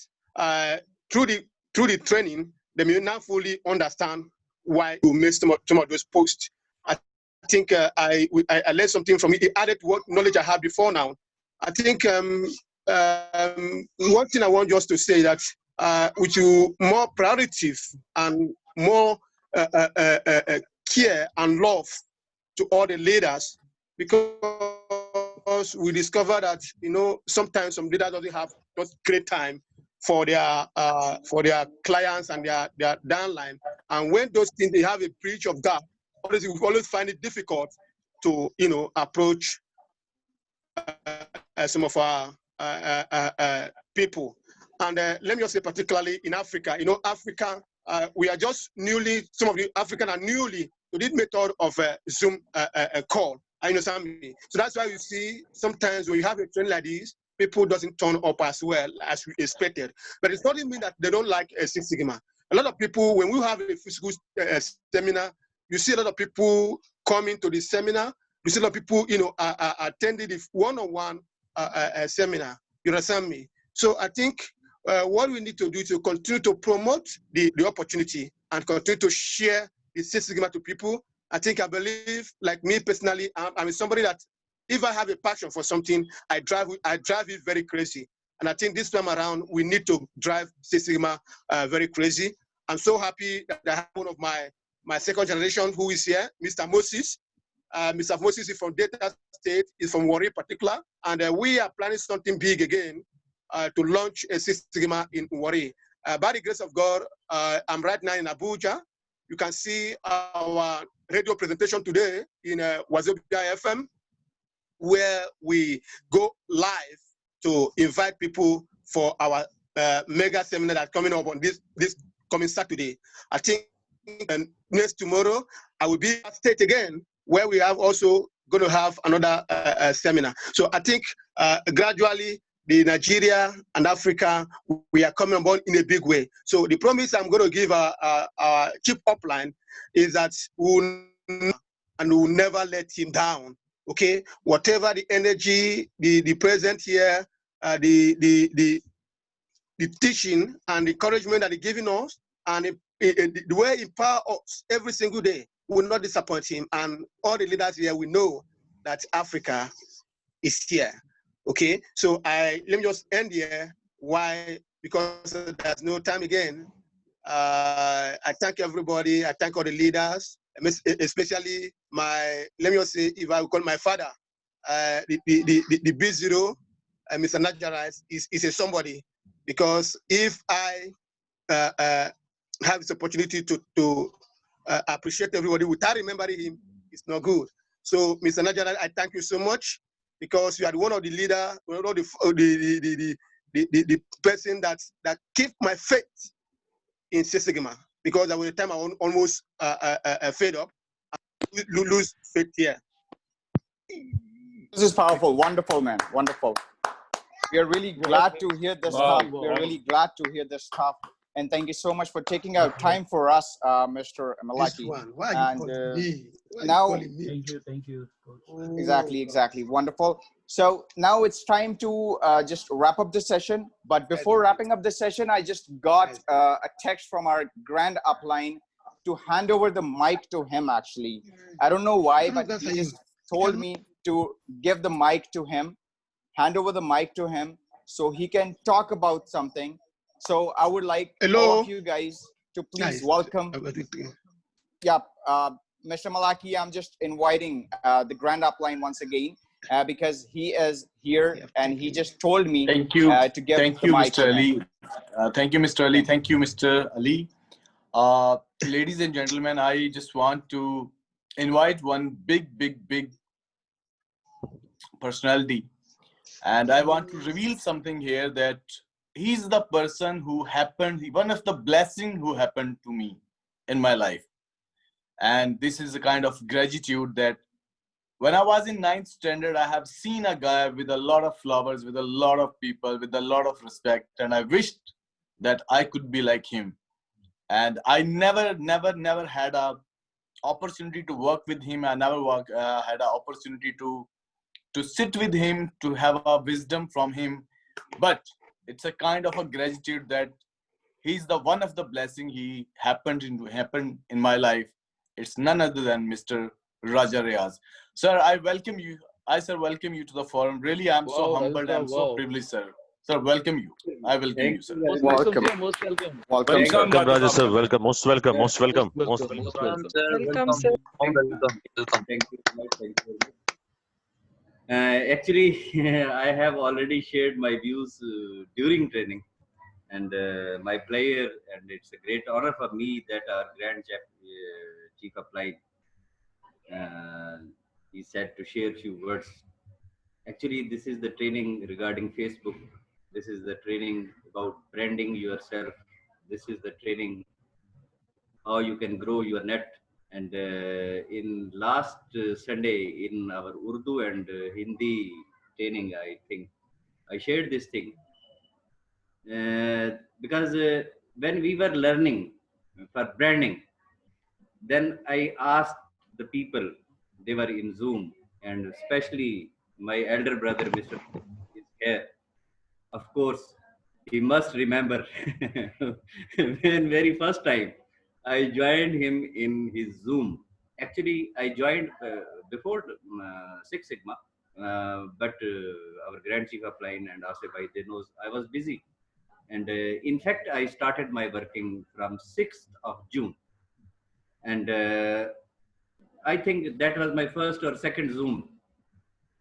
through the training they may now fully understand why you made some of those posts. I think I learned something from it. It added what knowledge I had before now. I think one thing I want just to say that with you more priority and more care and love to all the leaders, because we discover that sometimes some leaders don't have just great time for their clients and their downline, and when those things they have a breach of that, we always find it difficult to approach some of our people. And let me just say, particularly in Africa, Africa, we are just newly, some of the African are newly to this method of Zoom call. I understand me. So that's why you see sometimes when you have a training like this, people doesn't turn up as well as we expected. But it doesn't mean that they don't like Six Sigma. A lot of people, when we have a physical seminar, you see a lot of people coming to the seminar. You see a lot of people, attending the one-on-one seminar. You understand me? So I think what we need to do is to continue to promote the opportunity and continue to share the Six Sigma to people. I believe, like me personally, I'm somebody that if I have a passion for something, I drive it very crazy. And I think this time around, we need to drive Six Sigma very crazy. I'm so happy that I have one of my second generation who is here, Mr. Moses. Mr. Moses is from Delta State, is from Warri particular, and we are planning something big again to launch a Six Sigma in Warri. By the grace of God, I'm right now in Abuja. You can see our radio presentation today in Wazobia FM, where we go live to invite people for our mega seminar that's coming up on this coming Saturday. I think next tomorrow, I will be at State again, where we have also going to have another seminar. So I think gradually, the Nigeria and Africa, we are coming on board in a big way. So the promise I'm going to give our chief upline is that we will never let him down. Okay, whatever the energy, the present here, the teaching and the encouragement that he's giving us, and the way he empowers us every single day, we will not disappoint him. And all the leaders here, we know that Africa is here. Okay, so let me just end here. Why? Because there's no time again. I thank everybody. I thank all the leaders, especially let me just say, if I will call my father, the B0, Mr. Najarais is a somebody, because if I have this opportunity to appreciate everybody without remembering him, it's not good. So, Mr. Najarais, I thank you so much, because you are one of the leader, one of the person that keep my faith in Six Sigma, because there was a time I almost fed up, lose faith here. This is powerful. Wonderful, man. Wonderful. We are really glad to hear this stuff. We are really glad to hear this stuff. And thank you so much for taking out time for us, Mr. Malaki. Why are you calling me? Now, Thank you. Exactly. Wonderful. So now it's time to just wrap up the session. But before wrapping up the session, I just got a text from our grand upline to hand over the mic to him, actually. I don't know why, but he just told me to give the mic to him, hand over the mic to him, so he can talk about something. So I would like all of you guys to please welcome. Yeah, Mr. Malaki, I'm just inviting the grand upline once again, because he is here and he just told me to give the mic Mr. Ali. Thank you, Mr. Ali. Thank you, Mr. Ali. Ladies and gentlemen, I just want to invite one big personality, and I want to reveal something here, that he's the person who happened, one of the blessings who happened to me in my life. And this is a kind of gratitude that when I was in 9th standard, I have seen a guy with a lot of flowers, with a lot of people, with a lot of respect, and I wished that I could be like him. And I never had a opportunity to work with him. I never had an opportunity to sit with him, to have a wisdom from him. But it's a kind of a gratitude that he's the one of the blessing he happened in my life. It's none other than Mr. Raja Riaz. Sir, I welcome you. I welcome you to the forum. Really, I'm so humbled and so privileged, sir. Sir, welcome you. I welcome you, sir. Welcome. Most welcome. Welcome, Raja sir. Welcome. Most welcome. Most welcome. Most welcome. Welcome, sir. Thank you. Actually, I have already shared my views during training, and my player, and it's a great honor for me that our Grand Chief applied. He said to share a few words. Actually, this is the training regarding Facebook. This is the training about branding yourself. This is the training how you can grow your net. And in last Sunday in our Urdu and Hindi training, I think I shared this thing because when we were learning for branding, then I asked the people, they were in Zoom, and especially my elder brother, Mr. is here. Of course, he must remember when very first time I joined him in his Zoom. Actually, I joined before Six Sigma but our Grand Chief Upline and Asif Bhai, they knows I was busy. And in fact, I started my working from 6th of June. And I think that was my first or second Zoom.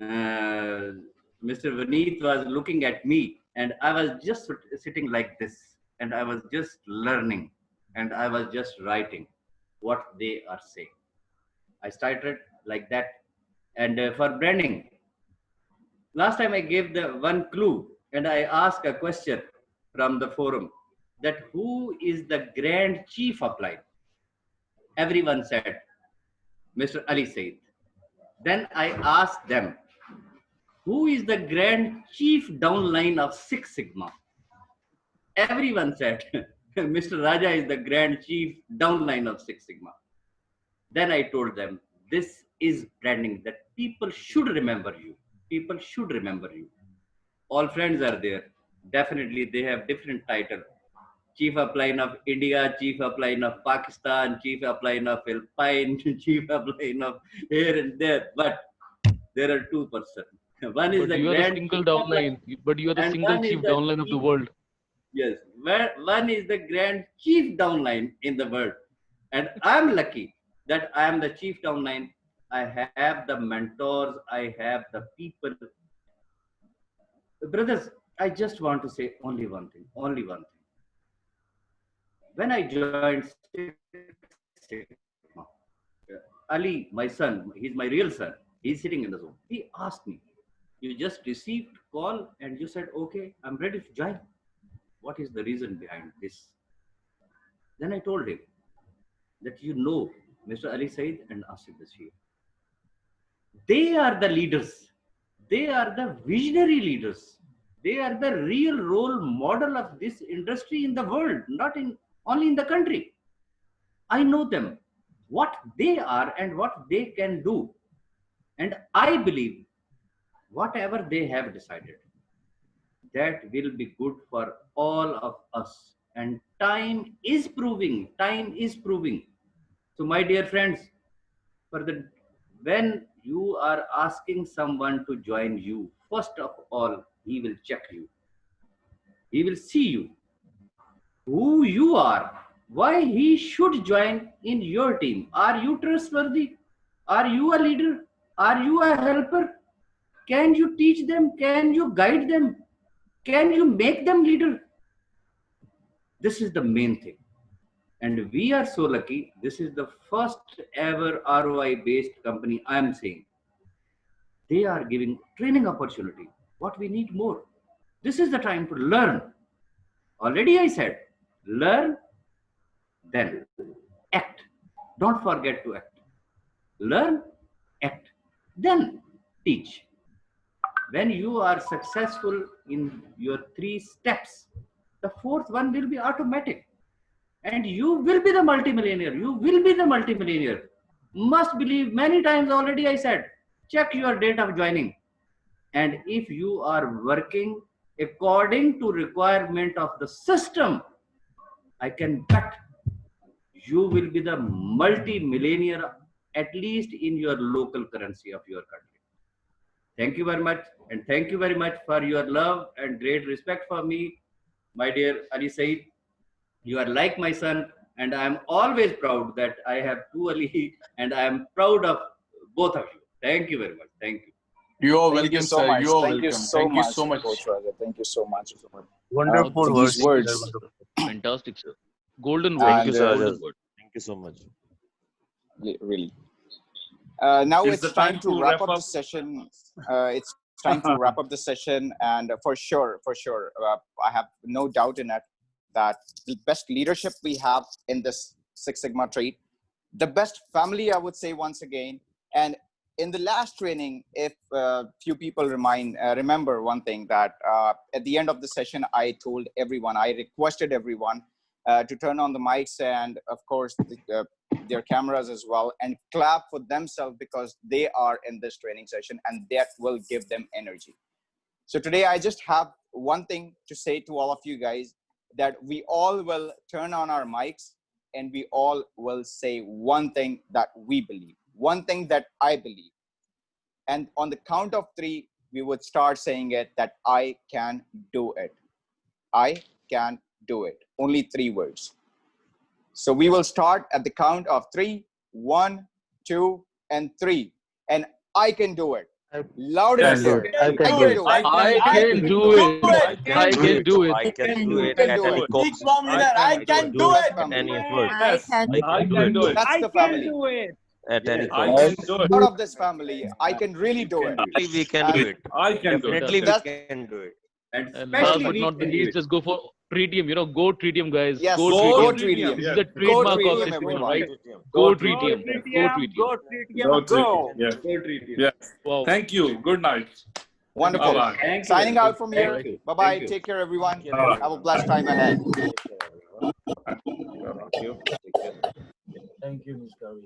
Mr. Vaneet was looking at me, and I was just sitting like this, and I was just learning, and I was just writing what they are saying. I started like that. And for branding, last time I gave the one clue, and I asked a question from the forum that who is the Grand Chief Upline? Everyone said Mr. Ali Said. Then I asked them, who is the Grand Chief Downline of Six Sigma? Everyone said Mr. Raja is the Grand Chief Downline of Six Sigma. Then I told them, this is branding, that people should remember you. People should remember you. All friends are there. Definitely they have different titles. Chief Upline of India, Chief Upline of Pakistan, Chief Upline of Philippines, Chief Upline of here and there. But there are two persons. One is But the you are the Grand single Chief downline. Upline, But you are the and single one is chief the downline of the Chief, world. yes, one is the Grand Chief Downline in the world. And I'm lucky that I am the Chief Downline. I have the mentors, I have the people. Brothers, I just want to say only one thing, only one thing. When I joined Sigma, Ali, my son, he's my real son, he's sitting in the Zoom. He asked me, you just received call and you said, okay, I'm ready to join. What is the reason behind this? Then I told him that Mr. Ali Said and Asif Bashir. They are the leaders. They are the visionary leaders. They are the real role model of this industry in the world, not only in the country. I know them, what they are and what they can do. And I believe whatever they have decided, that will be good for all of us. And time is proving. So my dear friends, when you are asking someone to join you, first of all, he will check you. He will see you, who you are, why he should join in your team. Are you trustworthy? Are you a leader? Are you a helper? Can you teach them? Can you guide them? Can you make them leader? This is the main thing. And we are so lucky. This is the first ever ROI based company I'm seeing. They are giving training opportunity. What we need more. This is the time to learn. Already I said, learn, then act. Don't forget to act. Learn, act, then teach. When you are successful in your 3 steps, the 4th one will be automatic. And you will be the multimillionaire. You will be the multimillionaire. Must believe, many times already I said, check your date of joining. And if you are working according to requirement of the system, I can bet you will be the multi-millionaire, at least in your local currency of your country. Thank you very much. And thank you very much for your love and great respect for me. My dear Ali Said, you are like my son, and I am always proud that I have 2 Ali, and I am proud of both of you. Thank you very much. Thank you. You're Thank you welcome, so sir. much. You're Thank you welcome. so Thank you much, so much. Coach Raja. Thank you so much. Wonderful For words. these words. Wonderful. Fantastic, sir. Golden words. Thank you, And sir. Golden words. Thank you so much. really. Now It's it's the time time to to wrap wrap up the up. session. It's time to wrap up the session, and for sure, I have no doubt in it that the best leadership we have in this Six Sigma trait, the best family, I would say once again. And in the last training, if few people remember one thing, that at the end of the session, I told everyone, I requested everyone to turn on the mics and, of course, their cameras as well, and clap for themselves, because they are in this training session and that will give them energy. So today I just have one thing to say to all of you guys, that we all will turn on our mics and we all will say one thing that we believe, one thing that I believe. And on the count of 3, we would start saying it that I can do it. I can do it. Only 3 words. So we will start at the count of 3. 1, 2, and 3. And I can do it. Loud and clear. I can do it. I can do it. I can do it. I can do it can at do any it. cost. I can do it. At any effort. Yes, can I can do it. That's the family. it. At any I cost. can do it. Out of this family, I can really do it. We can do it. I can do it. Definitely we That's- can do it. And And last especially but we not the can do least, it. just go for tritium. Go tritium, guys. Yes, Go go tritium. tritium. This is Yes. the trademark tritium, of this channel, everyone. right? Go Go tritium. tritium. Go tritium. Go tritium. Yes. Go treat it. Yes. Wow. Thank you. Good night. Wonderful. Bye-bye. Thank you. Signing out from Thank here. you. Bye bye. Thank you. Take care, everyone. Bye. Have a blessed time ahead. Thank you. Take care. Thank you, Miss Curry.